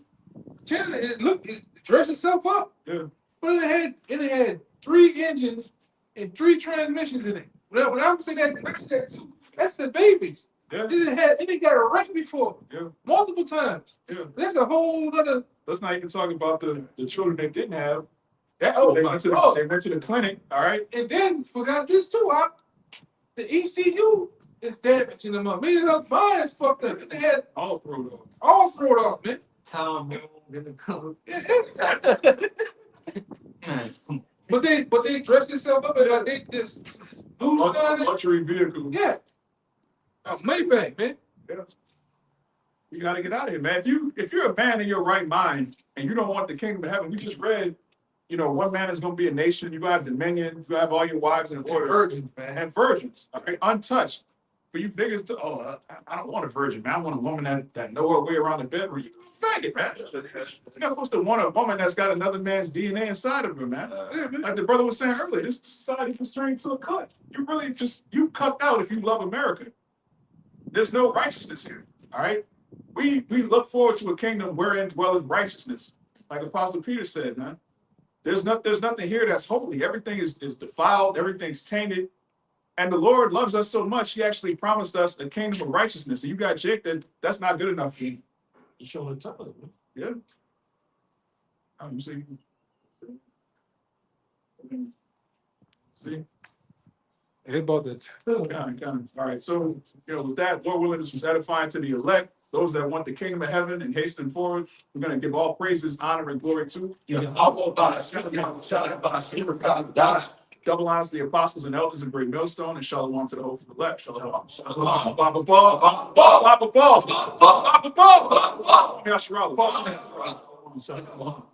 It dress itself up. Yeah. But it had 3 engines and 3 transmissions in it. When I'm saying that too, that's the babies. Yeah. It got a wreck before. Yeah. Multiple times. Yeah. That's a whole other Let's not even talk about the children they didn't have. That, oh They my went to God. they went to the clinic, all right? And then forgot this too. The ECU is damaging them up. Meaning the vine's fucked up. They had All thrown off. all thrown off, man. Tom didn't come. But they dress themselves up and like they just lose down there. Luxury vehicle. Yeah. That's Maybach, man. Yeah. You gotta get out of here, man. If you're a man in your right mind and you don't want the kingdom of heaven, we just read, one man is gonna be a nation, you're gonna have dominion, you're gonna have all your wives in They're order. virgins, man. And virgins, all right, untouched. For you niggas to, I don't want a virgin, man. I want a woman that know her way around the bedroom. You faggot, man. You're not supposed to want a woman that's got another man's DNA inside of her, man. Like the brother was saying earlier, this society was turned to a cut. You really you cut out if you love America. There's no righteousness here, all right? We look forward to a kingdom wherein dwelleth righteousness. Like Apostle Peter said, man. There's nothing here that's holy. Everything is defiled, everything's tainted. And the Lord loves us so much, he actually promised us a kingdom of righteousness. And you got Jake that's not good enough for you. You show the top of it. Yeah. See. See. It's about that. Kind of. All right. So, with that, Lord willing, this was edifying to the elect, those that want the kingdom of heaven and hasten forward. We're going to give all praises, honor, and glory to double honors to the apostles and elders and bring Millstone, and Shalawam to the hope for the left. Shalawam. Shalawam. Papa Paul. Papa Paul. Papa Paul. Shalawam.